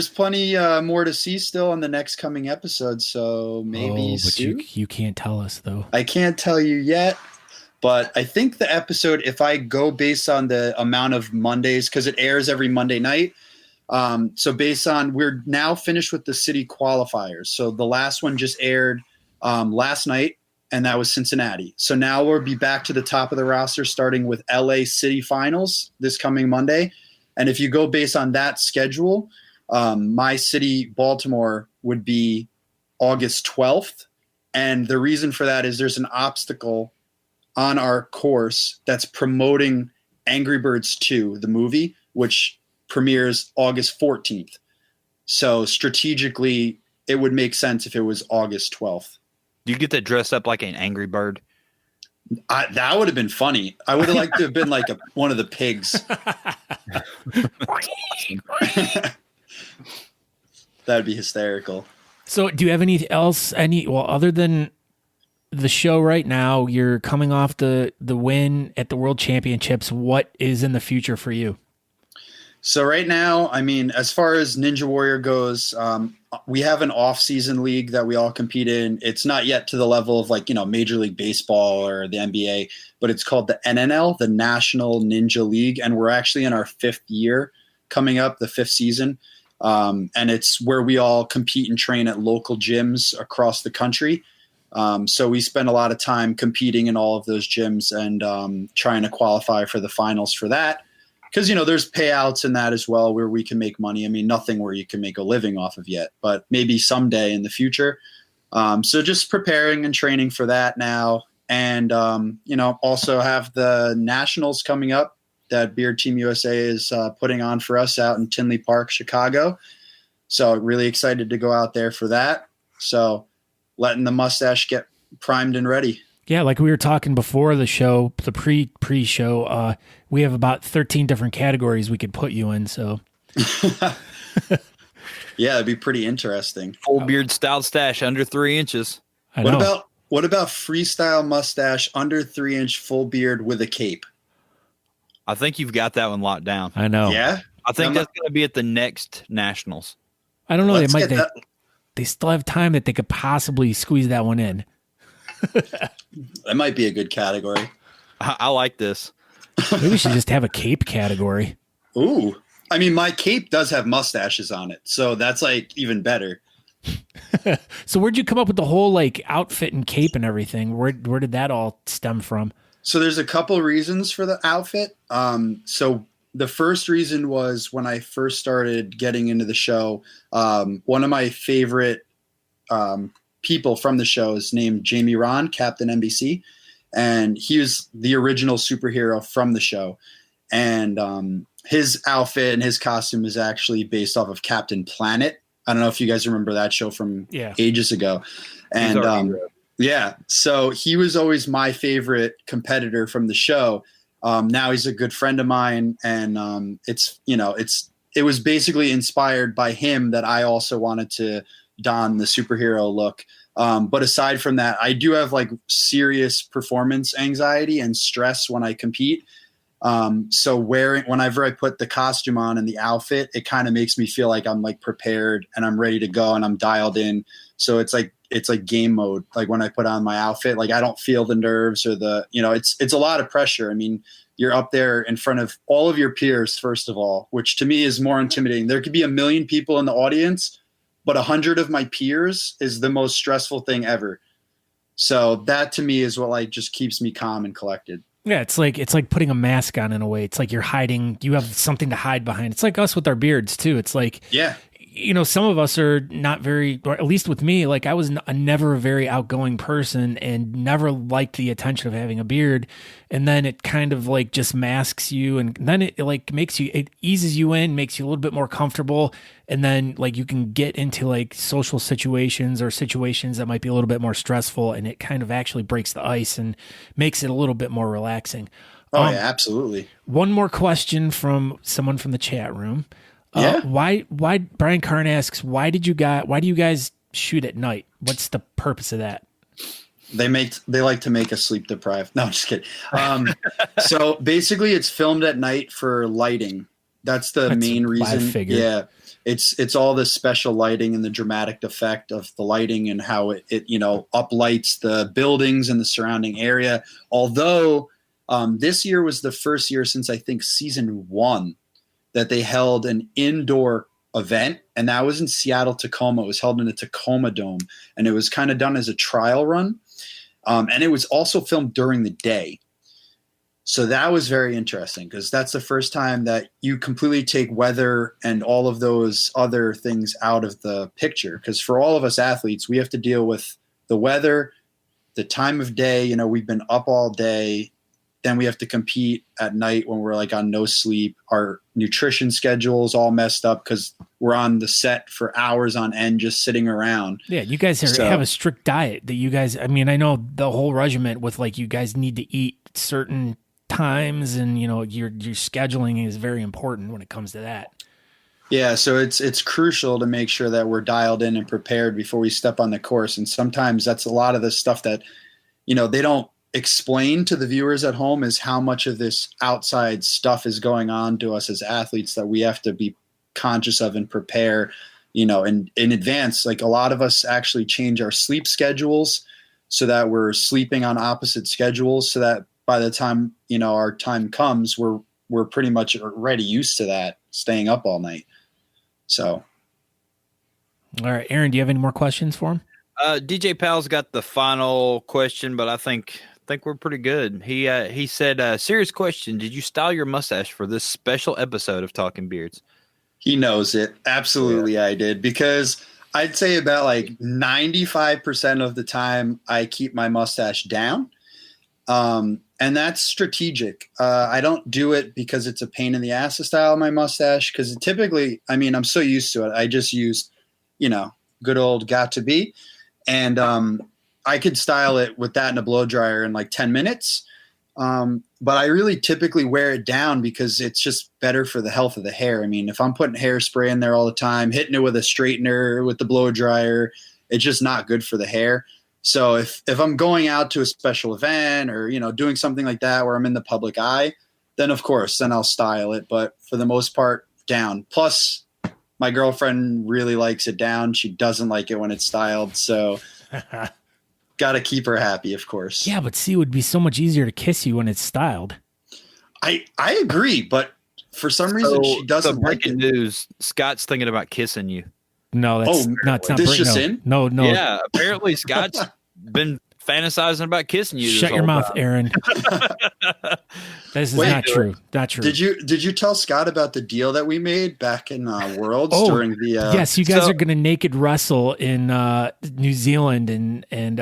plenty more to see still on the next coming episode. So maybe but you can't tell us though. I can't tell you yet. But I think the episode, if I go based on the amount of Mondays, because it airs every Monday night. So based on, we're now finished with the city qualifiers. So the last one just aired last night, and that was Cincinnati. So now we'll be back to the top of the roster, starting with LA City Finals this coming Monday. And if you go based on that schedule, my city, Baltimore, would be August 12th. And the reason for that is there's an obstacle on our course that's promoting Angry Birds 2, the movie, which premieres August 14th. So strategically, it would make sense if it was August 12th. Do you get to dress up like an Angry Bird? That would have been funny. I would have liked to have been like one of the pigs. That'd be hysterical. So do you have anything else? Other than the show right now, you're coming off the win at the World Championships. What is in the future for you? So right now, I mean, as far as Ninja Warrior goes, we have an off-season league that we all compete in. It's not yet to the level of like, Major League Baseball or the NBA, but it's called the NNL, the National Ninja League. And we're actually in our 5th year coming up, the 5th season. And it's where we all compete and train at local gyms across the country. So we spend a lot of time competing in all of those gyms and trying to qualify for the finals for that. Because, there's payouts in that as well where we can make money. I mean, nothing where you can make a living off of yet, but maybe someday in the future. So just preparing and training for that now. And, also have the nationals coming up that Beard Team USA is putting on for us out in Tinley Park, Chicago. So really excited to go out there for that. So letting the mustache get primed and ready. Yeah, like we were talking before the show, the pre-show, we have about 13 different categories we could put you in. So, yeah, it'd be pretty interesting. Full beard style stash under 3 inches. What about freestyle mustache under 3-inch full beard with a cape? I think you've got that one locked down. I know. Yeah, I think that's going to be at the next nationals. I don't know. They still have time that they could possibly squeeze that one in. That might be a good category. I like this. Maybe we should just have a cape category. Ooh. I mean, my cape does have mustaches on it, so that's like even better. So where'd you come up with the whole like outfit and cape and everything? Where did that all stem from? So there's a couple reasons for the outfit. So the first reason was when I first started getting into the show, one of my favorite people from the show is named Jamie Ron, Captain NBC, and he was the original superhero from the show. And his outfit and his costume is actually based off of Captain Planet. I don't know if you guys remember that show from ages ago. And so he was always my favorite competitor from the show. Now he's a good friend of mine, and it was basically inspired by him that I also wanted to don the superhero look. But aside from that, I do have like serious performance anxiety and stress when I compete. So whenever I put the costume on and the outfit, it kind of makes me feel like I'm like prepared and I'm ready to go and I'm dialed in. So it's like game mode. Like when I put on my outfit, like I don't feel the nerves or it's a lot of pressure. I mean, you're up there in front of all of your peers, first of all, which to me is more intimidating. There could be 1 million people in the audience, but 100 of my peers is the most stressful thing ever. So that to me is what like just keeps me calm and collected. Yeah, it's like putting a mask on in a way. It's like you're hiding. You have something to hide behind. It's like us with our beards too. It's like, yeah, some of us are not very, or at least with me, like I was never a very outgoing person and never liked the attention of having a beard. And then it kind of like just masks you, and then it like it eases you in, makes you a little bit more comfortable. And then like you can get into like social situations or situations that might be a little bit more stressful, and it kind of actually breaks the ice and makes it a little bit more relaxing. Oh yeah, absolutely. One more question from someone from the chat room. Yeah. Why Brian Karn asks, why do you guys shoot at night? What's the purpose of that? They like to make us sleep deprived. No, I'm just kidding. So basically it's filmed at night for lighting. That's the main reason. Yeah. It's all the special lighting and the dramatic effect of the lighting and how it uplights the buildings and the surrounding area. Although this year was the first year since I think season 1 that they held an indoor event, and that was in Seattle, Tacoma. It was held in the Tacoma Dome, and it was kind of done as a trial run. And it was also filmed during the day. So that was very interesting because that's the first time that you completely take weather and all of those other things out of the picture. Because for all of us athletes, we have to deal with the weather, the time of day. We've been up all day. Then we have to compete at night when we're like on no sleep. Our nutrition schedule is all messed up because we're on the set for hours on end, just sitting around. Yeah, you guys have a strict diet that you guys, I mean, I know the whole regiment with like you guys need to eat certain times and, your scheduling is very important when it comes to that. Yeah, so it's crucial to make sure that we're dialed in and prepared before we step on the course. And sometimes that's a lot of the stuff that, they don't explain to the viewers at home is how much of this outside stuff is going on to us as athletes that we have to be conscious of and prepare, in advance. Like a lot of us actually change our sleep schedules so that we're sleeping on opposite schedules so that by the time, our time comes, we're pretty much already used to that, staying up all night. So. All right, Aaron, do you have any more questions for him? DJ Pal's got the final question, but I think we're pretty good. He said, serious question. Did you style your mustache for this special episode of Talking Beards? He knows it. Absolutely. Yeah. I did, because I'd say about like 95% of the time I keep my mustache down. And that's strategic. I don't do it because it's a pain in the ass to style my mustache. Cause typically, I mean, I'm so used to it. I just use, good old got to be. And, I could style it with that in a blow dryer in like 10 minutes. But I really typically wear it down because it's just better for the health of the hair. I mean, if I'm putting hairspray in there all the time, hitting it with a straightener, with the blow dryer, it's just not good for the hair. So if I'm going out to a special event or, doing something like that where I'm in the public eye, then of course, then I'll style it. But for the most part, down. Plus, my girlfriend really likes it down. She doesn't like it when it's styled. So got to keep her happy, of course. Yeah, but see, it would be so much easier to kiss you when it's styled. I agree, but for some reason she doesn't like it. Breaking news, Scott's thinking about kissing you. No, that's not this just in? No. Yeah, apparently Scott's been fantasizing about kissing you. Shut your mouth, Aaron. This is not true. Not true. Did you tell Scott about the deal that we made back in Worlds during the? Yes, you guys are going to naked wrestle in New Zealand and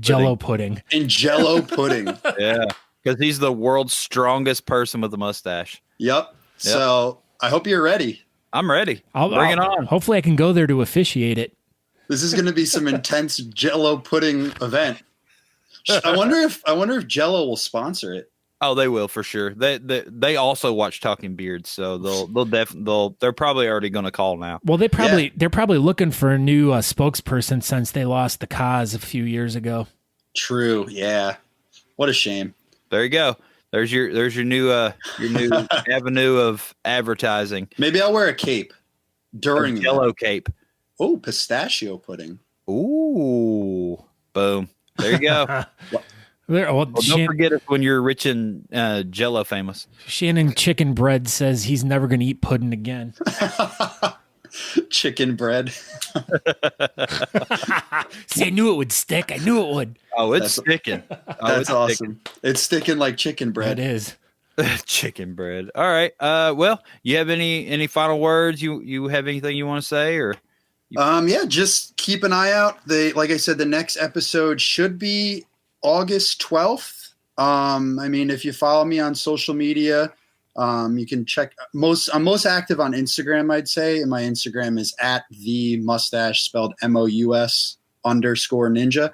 Jello pudding. In Jello pudding. Yeah, because he's the world's strongest person with a mustache. Yep. So I hope you're ready. I'm ready. Bring it on. Hopefully, I can go there to officiate it. This is going to be some intense Jello pudding event. I wonder if Jello will sponsor it. Oh, they will for sure. They also watch Talking Beards, so they're probably already going to call now. Well, they're probably looking for a new spokesperson since they lost the cause a few years ago. True. Yeah. What a shame. There you go. There's your new avenue of advertising. Maybe I'll wear a cape during Jello cape. Oh, pistachio pudding. Ooh, boom. There you go. Don't forget us when you're rich and Jello famous. Shannon Chicken Bread says he's never going to eat pudding again. Chicken bread. See, I knew it would stick. I knew it would. Oh, it's sticking. That's awesome. It's sticking like chicken bread. It is. Chicken bread. All right. Well, you have any final words? You have anything you want to say, or? Yeah, just keep an eye out. Like I said, the next episode should be August 12th. I mean, if you follow me on social media, you can check I'm most active on Instagram, I'd say. And my Instagram is @the_mustache, spelled MOUS_ninja.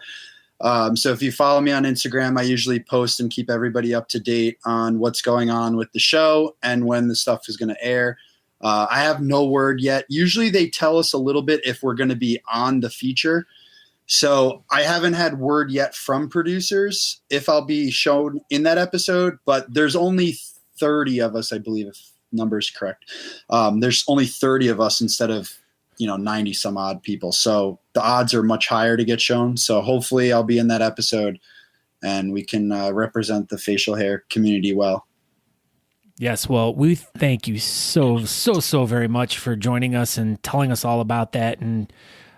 So if you follow me on Instagram, I usually post and keep everybody up to date on what's going on with the show and when the stuff is going to air. I have no word yet. Usually they tell us a little bit if we're going to be on the feature. So I haven't had word yet from producers if I'll be shown in that episode, but there's only 30 of us, I believe, if number is correct. There's only 30 of us instead of 90 some odd people. So the odds are much higher to get shown. So hopefully I'll be in that episode and we can represent the facial hair community well. Yes, well, we thank you so very much for joining us and telling us all about that. And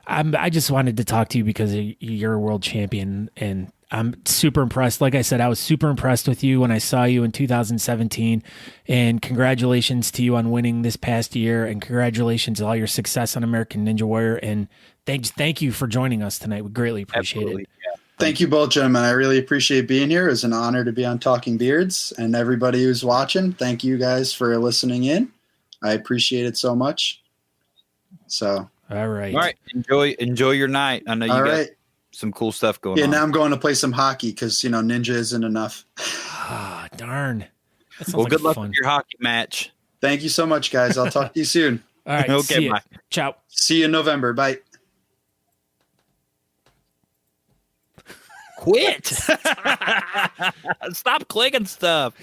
I just wanted to talk to you because you're a world champion, and I'm super impressed. Like I said, I was super impressed with you when I saw you in 2017, and congratulations to you on winning this past year, and congratulations on all your success on American Ninja Warrior. And thank you for joining us tonight. We greatly appreciate it. Yeah. Thank you both, gentlemen. I really appreciate being here. It was an honor to be on Talking Beards, and everybody who's watching, thank you guys for listening in. I appreciate it so much. So, all right. Enjoy your night. I know you got some cool stuff going on. Yeah, now I'm going to play some hockey because Ninja isn't enough. Ah, darn. Well, good luck with your hockey match. Thank you so much, guys. I'll talk to you soon. All right. Okay, bye. Ciao. See you in November. Bye. Quit. Stop clicking stuff.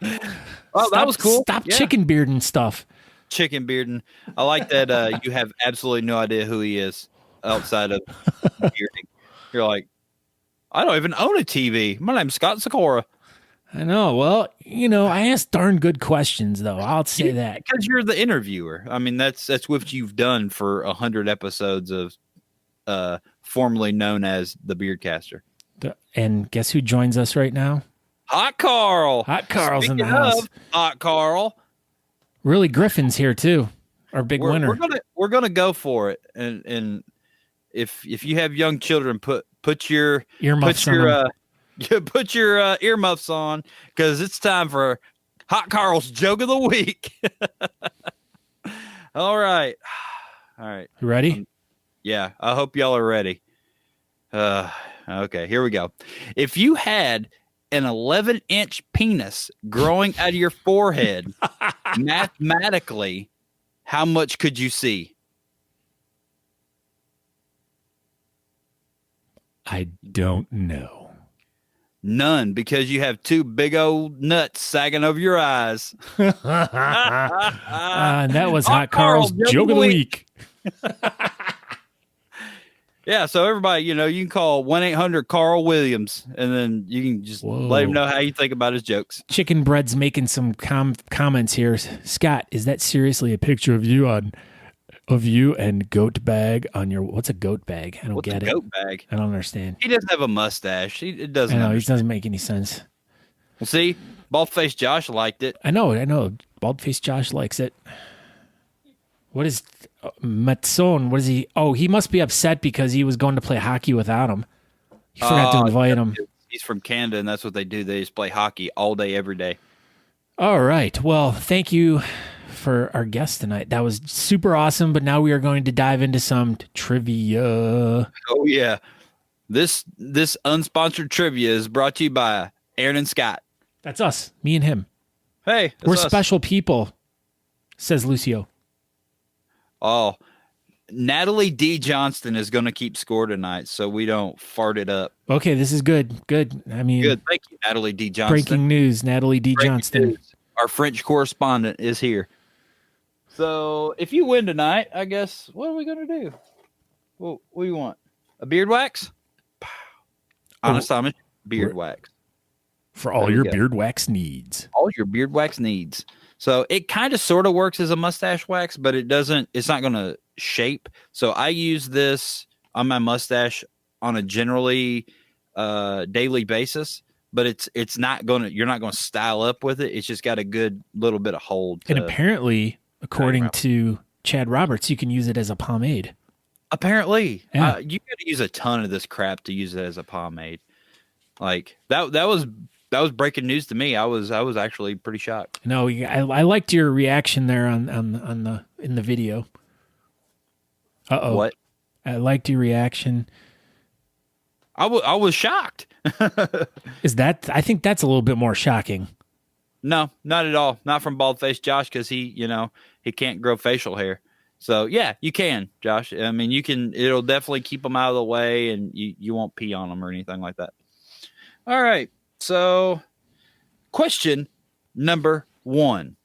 That was cool. Stop chicken bearding stuff. Chicken bearding. I like that you have absolutely no idea who he is outside of bearding. You're like, I don't even own a TV. My name's Scott Sikora. I know. Well, I asked darn good questions, though. I'll say that. Because you're the interviewer. I mean, that's what you've done for 100 episodes of formerly known as the Beardcaster. And guess who joins us right now? Hot Carl. Hot Carl's Speaking in the house. Hot Carl. Really, Griffin's here too. Our big winner. We're gonna go for it. And if you have young children, put your earmuffs on, because it's time for Hot Carl's joke of the week. All right. You ready? Yeah, I hope y'all are ready. Okay, here we go. If you had an 11-inch penis growing out of your forehead, mathematically, how much could you see? I don't know. None, because you have two big old nuts sagging over your eyes. And that was Hot Carl's joke of the week. Yeah, so everybody, you can call 1-800-CARL Williams, and then you can just let him know how you think about his jokes. Chicken Bread's making some comments here. Scott, is that seriously a picture of you and goat bag on your? What's a goat bag? I don't get it. Goat bag? I don't understand. He doesn't have a mustache. It doesn't. I know it doesn't make any sense. Well, see, bald-faced Josh liked it. I know. Bald-faced Josh likes it. What is Matson? What is he? Oh, he must be upset because he was going to play hockey without him. He forgot to invite him. He's from Canada, and that's what they do. They just play hockey all day, every day. All right. Well, thank you for our guest tonight. That was super awesome, but now we are going to dive into some trivia. Oh, yeah. This unsponsored trivia is brought to you by Aaron and Scott. That's us, me and him. Hey, We're us. special people, says Lucio. Oh, Natalie D. Johnston is going to keep score tonight, so we don't fart it up. Okay, this is good. Good. I mean, Good. Thank you, Natalie D. Johnston. breaking news, Natalie D. Breaking Johnston. news. Our French correspondent is here. So if you win tonight, I guess, what are we going to do? Well, what do you want? A beard wax? Honest Thomas, beard wax. For all your beard wax needs. All your beard wax needs. So it kind of sort of works as a mustache wax, but it's not going to shape. So I use this on my mustache on a generally daily basis, but it's not going to, you're not going to style up with it. It's just got a good little bit of hold. And apparently, according to Chad Roberts, you can use it as a pomade. Apparently, yeah. You got to use a ton of this crap to use it as a pomade. Like that was breaking news to me. I was actually pretty shocked. No, I liked your reaction there in the video. Uh-oh. What? I liked your reaction. I was shocked. I think that's a little bit more shocking. No, not at all. Not from bald face Josh, because he can't grow facial hair. So yeah, you can, Josh. I mean, you can. It'll definitely keep them out of the way, and you won't pee on them or anything like that. All right. So, question number one.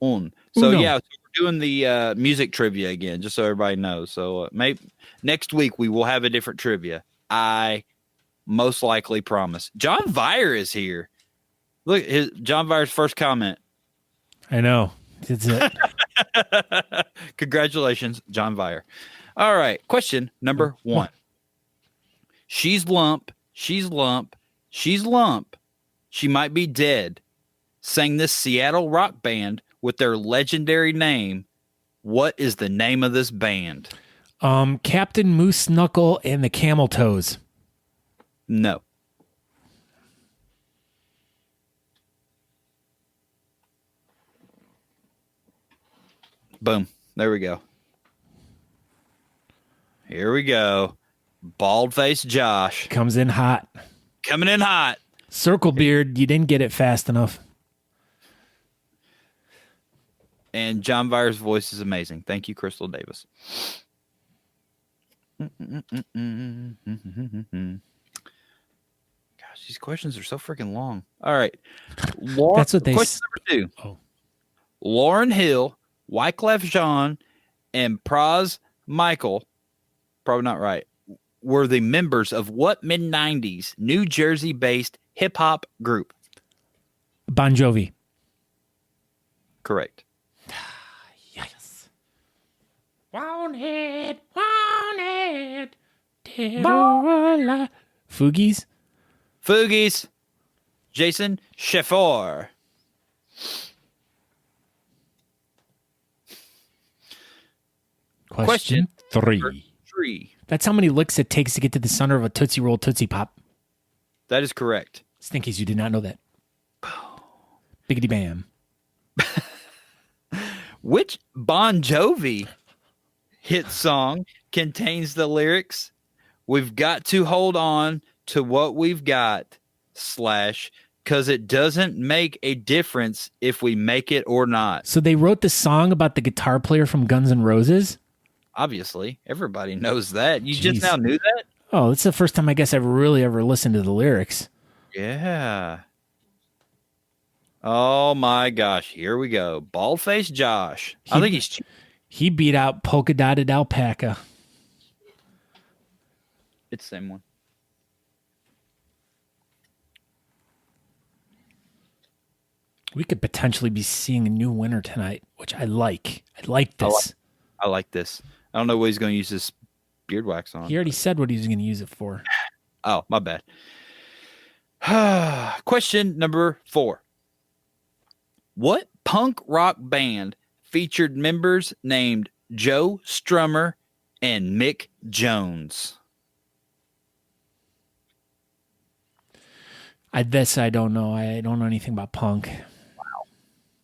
So yeah, so we're doing the music trivia again, just so everybody knows. So maybe next week we will have a different trivia. I most likely promise. John Vire is here. Look, John Vire's first comment. I know. It's it. Congratulations, John Vire. All right, question number one. She's lump. She's lump. She's lump. She might be dead. Sang this Seattle rock band with their legendary name. What is the name of this band? Captain Moose Knuckle and the Camel Toes. No. Boom. There we go. Here we go. Bald face Josh. Comes in hot. Coming in hot. Circle beard, you didn't get it fast enough. And John Vire's voice is amazing. Thank you, Crystal Davis. Gosh, these questions are so freaking long. All right. That's what they question number 2. Oh. Lauren Hill, Wyclef Jean, and Praz Michael, probably not right, were the members of what mid-90s New Jersey-based hip-hop group? Bon Jovi. Correct. Yes. Wanted. Foogies? Foogies. Jason Sheffer. Question 3. 3. That's how many licks it takes to get to the center of a Tootsie Roll Tootsie Pop. That is correct. Stinkies, you did not know that. Biggity bam. Which Bon Jovi hit song contains the lyrics, "We've got to hold on to what we've got, / 'cause it doesn't make a difference if we make it or not." So they wrote the song about the guitar player from Guns N' Roses? Obviously, everybody knows that. You just now knew that? Oh, it's the first time I guess I've really ever listened to the lyrics. Yeah. Oh my gosh, here we go. Bald-faced Josh. I think he's... He beat out Polka Dotted Alpaca. It's the same one. We could potentially be seeing a new winner tonight, which I like. I like this. I like this. I don't know what he's going to use this beard wax on. He already said what he was going to use it for. Oh, my bad. Question number 4. What punk rock band featured members named Joe Strummer and Mick Jones? I don't know. I don't know anything about punk.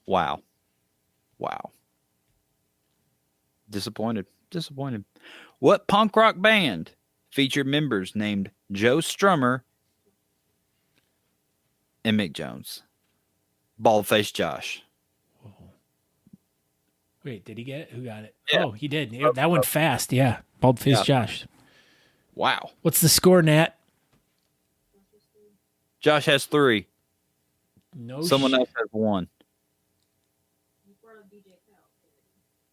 Wow. Disappointed. What punk rock band featured members named Joe Strummer and Mick Jones? Bald-faced Josh. Wait, did he get it? Who got it? Yeah. Oh, he did. Yeah, that went fast. Yeah. Bald-faced Josh. Wow. What's the score, Nat? Josh has 3. No. Someone else has 1.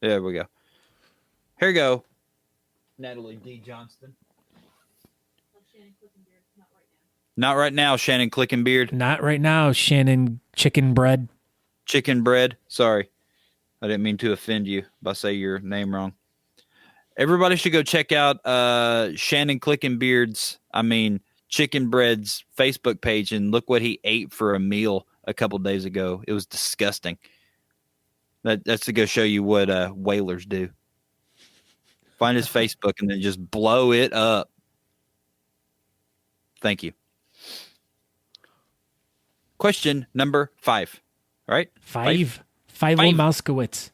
There we go. Here we go. Natalie D. Johnston. Not right now, Shannon Clickenbeard. Not right now, Shannon Chicken Bread. Chicken bread. Sorry. I didn't mean to offend you by saying your name wrong. Everybody should go check out Shannon Clickenbeard's, Chicken Bread's Facebook page and look what he ate for a meal a couple days ago. It was disgusting. That's to go show you what whalers do. Find his Facebook and then just blow it up. Thank you. Question number 5. All right? 5. 5 Mouskowitz.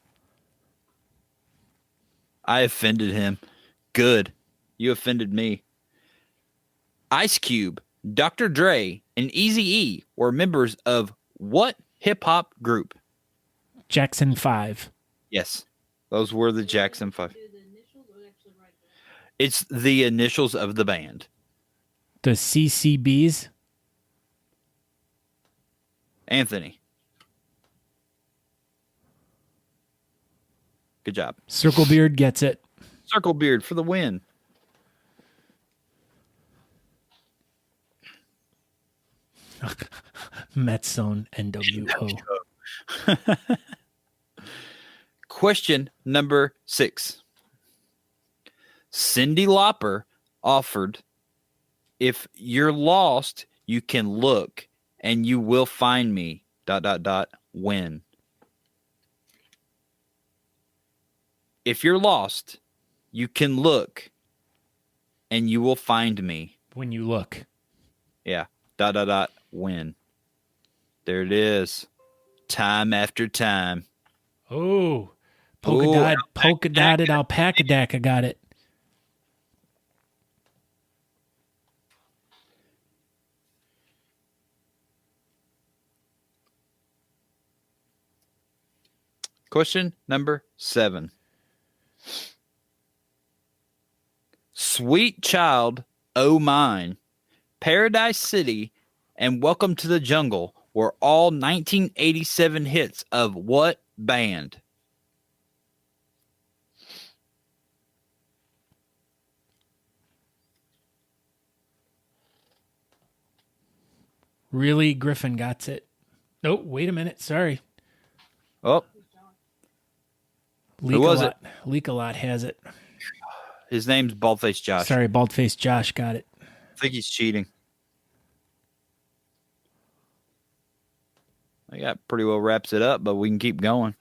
I offended him. Good. You offended me. Ice Cube, Dr. Dre, and Eazy-E were members of what hip-hop group? Jackson 5. Yes. Those were the Jackson 5. It's the initials of the band. The CCBs. Anthony. Good job. Circle Beard gets it. Circle Beard for the win. Metzone NWO. Question number 6. Cyndi Lauper offered, if you're lost, you can look and you will find me, ... when. If you're lost, you can look and you will find me. When you look. Yeah. ... when. There it is. Time after time. Oh. Polka dotted alpaca deck. I got it. Question number 7. Sweet Child, Oh Mine, Paradise City, and Welcome to the Jungle were all 1987 hits of what band? Really, Griffin got it. Oh, wait a minute. Sorry. Oh, Leak a lot has it. his name's Baldface Josh. Sorry, Baldface Josh got it. I think he's cheating. I got pretty well wraps it up, but we can keep going.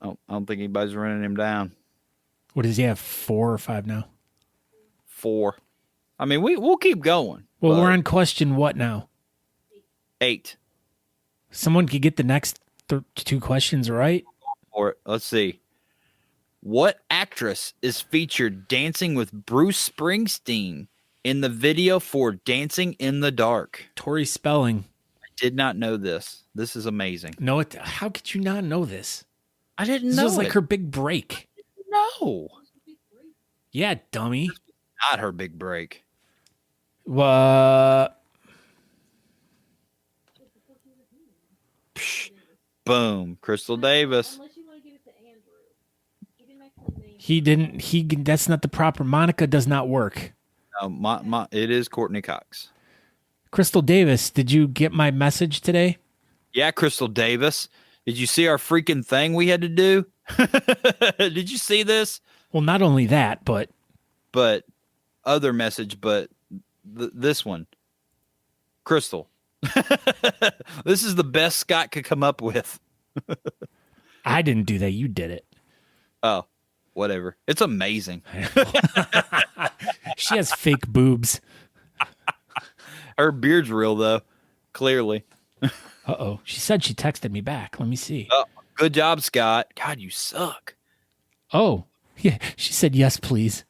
I don't think anybody's running him down. What does he have? 4 or 5 now? 4. We'll keep going. Well, we're on question what now? 8. Someone could get the next 2 questions right. Or let's see. What actress is featured dancing with Bruce Springsteen in the video for Dancing in the Dark? Tori Spelling. I did not know this. This is amazing. No, how could you not know this? I didn't know. This was like her big break. No. Yeah, dummy. Not her big break. What? Boom. Crystal Davis. Unless you want to give it to Andrew. You can make the name. He didn't. That's not the proper. Monica does not work. No, it is Courtney Cox. Crystal Davis, did you get my message today? Yeah, Crystal Davis. Did you see our freaking thing we had to do? Did you see this? Well, not only that, but other message, but this one. Crystal. This is the best Scott could come up with. I didn't do that. You did it. Oh, whatever. It's amazing. She has fake boobs. Her beard's real, though. Clearly. Uh-oh. She said she texted me back. Let me see. Oh, good job, Scott. God, you suck. Oh, yeah. She said, yes, please.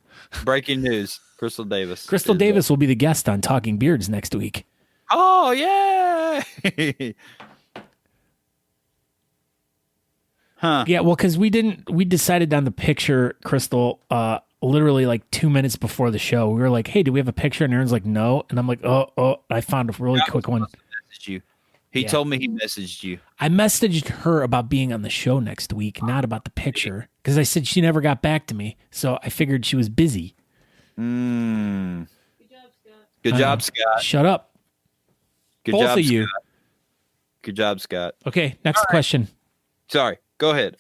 Breaking news. Crystal Davis. Crystal Davis will be the guest on Talking Beards next week. Oh, yay! Huh. Yeah, well, because we decided on the picture, Crystal, literally like 2 minutes before the show. We were like, hey, do we have a picture? And Aaron's like, no. And I'm like, oh, I found a really quick one. You. He told me he messaged you. I messaged her about being on the show next week, not about the picture, because I said she never got back to me. So I figured she was busy. Good job, Scott. Good job, Scott. Shut up. Good Both job, of you. Scott. Good job, Scott. Okay, next question. Sorry, go ahead.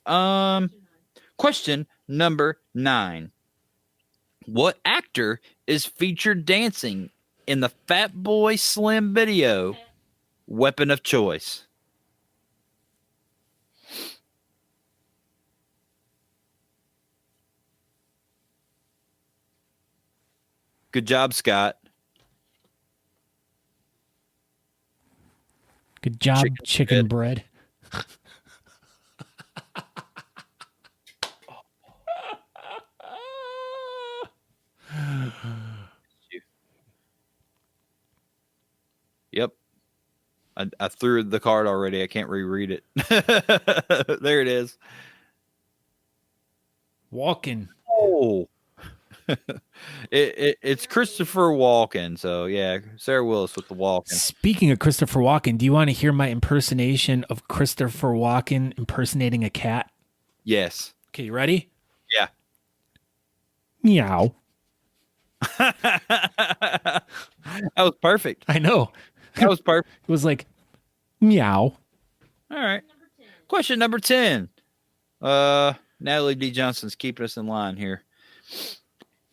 Question number 9. What actor is featured dancing in the Fat Boy Slim video, Weapon of Choice? Good job, Scott. Good job, chicken bread. Yep. I threw the card already. I can't reread it. There it is. Walking. Oh. It's Christopher Walken. So, yeah, Sarah Willis with the Walken. Speaking of Christopher Walken, do you want to hear my impersonation of Christopher Walken impersonating a cat? Yes. Okay, you ready? Yeah. Meow. That was perfect. I know. That was perfect. It was like, meow. All right. Question number 10. Natalie D. Johnson's keeping us in line here.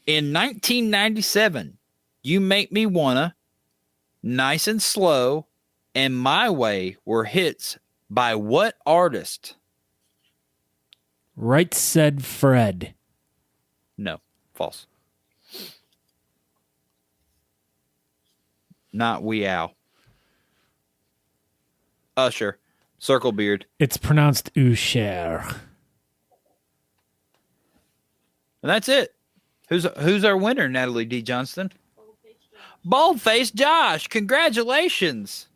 In 1997, You Make Me Wanna, Nice and Slow, and My Way were hits by what artist? Right Said Fred. No, false. Not Weow. Usher, Circle Beard. It's pronounced Usher. And that's it. Who's our winner, Natalie D. Johnston? Bald-faced Josh. Congratulations.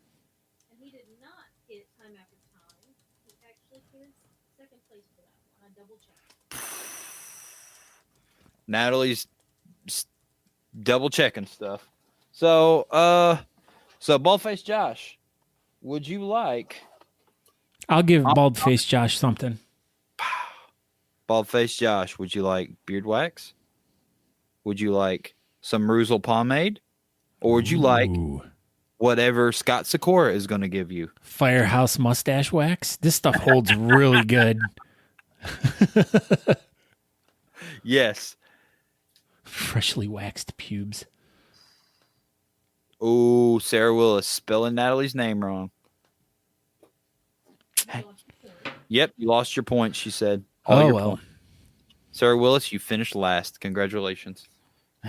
And he did not hit time after time. He actually cleared second place for that one. I double checked. Natalie's double checking stuff. So Bald-faced Josh, would you like? I'll give Bald-faced Josh something. Bald-faced Josh, would you like beard wax? Would you like some Ruzel pomade? Or would you like whatever Scott Sakura is going to give you? Firehouse mustache wax? This stuff holds really good. Yes. Freshly waxed pubes. Oh, Sarah Willis spelling Natalie's name wrong. Yep, you lost your point, she said. Oh, well. Points. Sarah Willis, you finished last. Congratulations.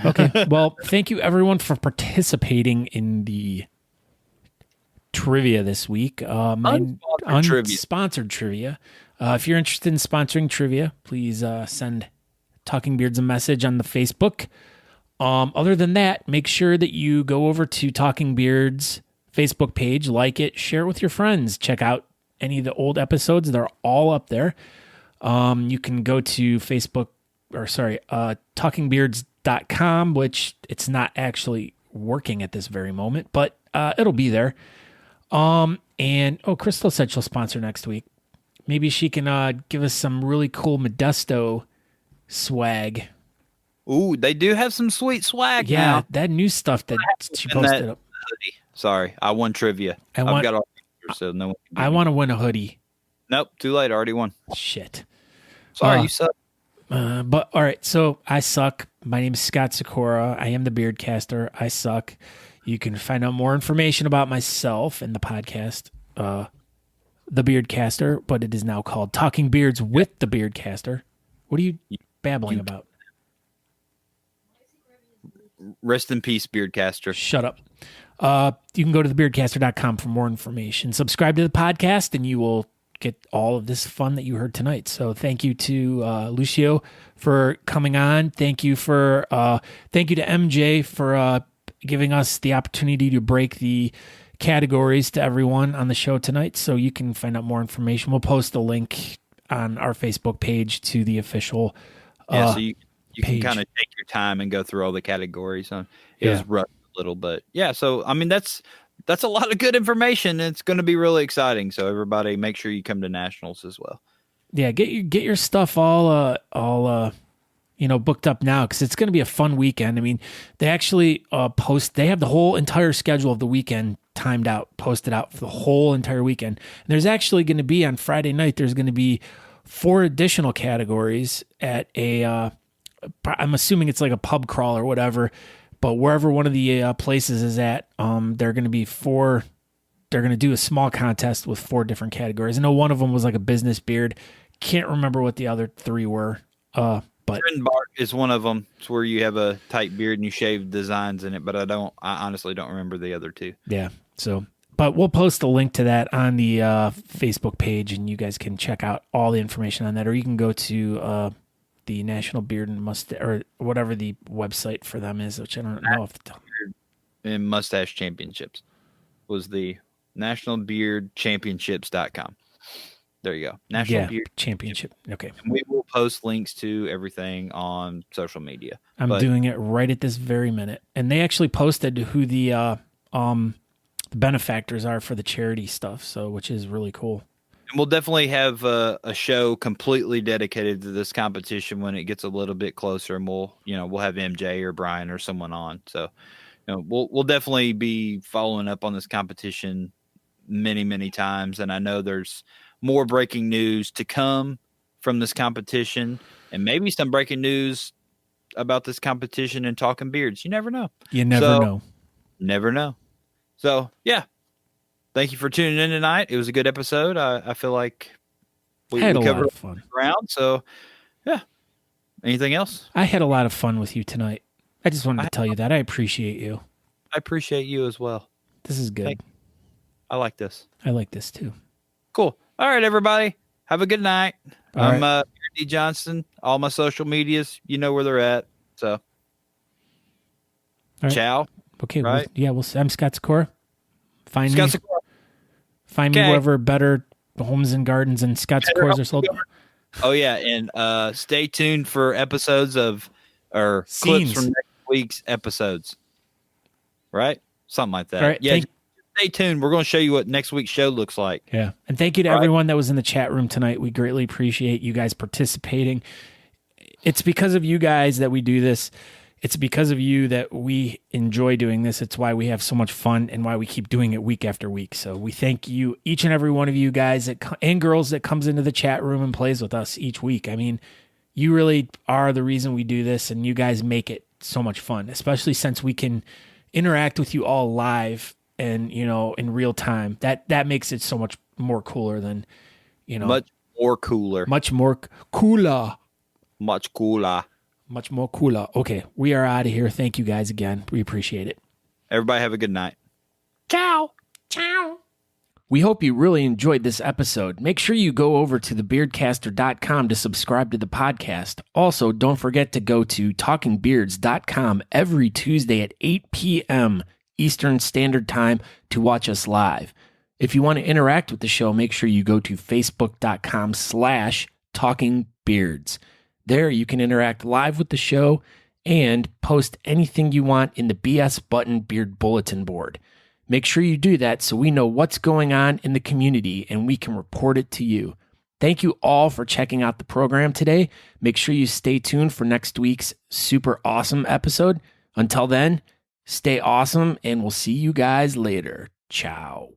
Okay. Well, thank you everyone for participating in the trivia this week. Unsponsored trivia. If you're interested in sponsoring trivia, please send Talking Beards a message on the Facebook. Other than that, make sure that you go over to Talking Beards Facebook page, like it, share it with your friends. Check out any of the old episodes. They're all up there. You can go to talkingbeards.com, which it's not actually working at this very moment, but it'll be there. Crystal said she'll sponsor next week. Maybe she can give us some really cool Modesto swag. Ooh, they do have some sweet swag now. Yeah, that new stuff that she posted up. Sorry, I won trivia. I've got all so no one I want to win a hoodie. Nope, too late. I already won. Shit. Sorry, you suck. But all right, so I suck. My name is Scott Sakura. I am the Beardcaster. I suck. You can find out more information about myself and the podcast, The Beardcaster, but it is now called Talking Beards with the Beardcaster. What are you babbling about? Rest in peace, Beardcaster. Shut up. You can go to thebeardcaster.com for more information. Subscribe to the podcast, and you will get all of this fun that you heard tonight. So thank you to Lucio for coming on. Thank you to MJ for giving us the opportunity to break the categories to everyone on the show tonight. So you can find out more information. We'll post the link on our Facebook page to the official. So you can page. kind of take your time and go through all the categories. It Yeah. was rough a little, but yeah. So I mean, that's a lot of good information. It's going to be really exciting. So everybody, make sure you come to nationals as well. Yeah, get your stuff all booked up now, because it's going to be a fun weekend. I mean, they actually they have the whole entire schedule of the weekend timed out, posted out for the whole entire weekend. And there's actually going to be on Friday night, there's going to be 4 additional categories at I'm assuming it's like a pub crawl or whatever, but wherever one of the places is at, they're going to be 4. They're going to do a small contest with 4 different categories. I know one of them was like a business beard. Can't remember what the other 3 were. But Trend bark is one of them. It's where you have a tight beard and you shave designs in it, but I honestly don't remember the other 2. Yeah. So, but we'll post a link to that on the Facebook page, and you guys can check out all the information on that, or you can go to the National Beard and Mustache, or whatever the website for them is, which I don't know if and Mustache Championships was the nationalbeardchampionships.com. There you go. National Beard Championship. Okay. And we will post links to everything on social media. I'm doing it right at this very minute. And they actually posted who the benefactors are for the charity stuff, so which is really cool. And we'll definitely have a show completely dedicated to this competition when it gets a little bit closer, and we'll have MJ or Brian or someone on. So, we'll definitely be following up on this competition many, many times. And I know there's more breaking news to come from this competition, and maybe some breaking news about this competition and Talking Beards. You never know. You never know. Never know. So, yeah. Thank you for tuning in tonight. It was a good episode. I feel like we had a lot covered of fun. Ground. So, yeah. Anything else? I had a lot of fun with you tonight. I just wanted to tell you that. I appreciate you. I appreciate you as well. This is good. I like this. I like this too. Cool. All right, everybody. Have a good night. All I'm right. D. Johnson. All my social medias, you know where they're at. So, All right. Ciao. Okay. Right. I'm Scott Sikora. Find Scott me Sikora. Find me wherever better homes and gardens and Scott Sikoras are sold. Oh, yeah. And stay tuned for episodes clips Scenes from next week's episodes. Right? Something like that. All right, Yeah. Stay tuned. We're going to show you what next week's show looks like. Yeah. And thank you to everyone that was in the chat room tonight. We greatly appreciate you guys participating. It's because of you guys that we do this. It's because of you that we enjoy doing this. It's why we have so much fun and why we keep doing it week after week. So we thank you, each and every one of you guys and girls that comes into the chat room and plays with us each week. I mean, you really are the reason we do this, and you guys make it so much fun, especially since we can interact with you all live and, in real time. That makes it so much more cooler than, Much more cooler. Much more cooler. Much cooler. Much more cooler. Okay, we are out of here. Thank you guys again. We appreciate it. Everybody have a good night. Ciao. Ciao. We hope you really enjoyed this episode. Make sure you go over to thebeardcaster.com to subscribe to the podcast. Also, don't forget to go to talkingbeards.com every Tuesday at 8 p.m. Eastern Standard Time to watch us live. If you want to interact with the show, make sure you go to facebook.com/talkingbeards. There you can interact live with the show and post anything you want in the BS Button Beard Bulletin board. Make sure you do that so we know what's going on in the community and we can report it to you. Thank you all for checking out the program today. Make sure you stay tuned for next week's super awesome episode. Until then, stay awesome, and we'll see you guys later. Ciao.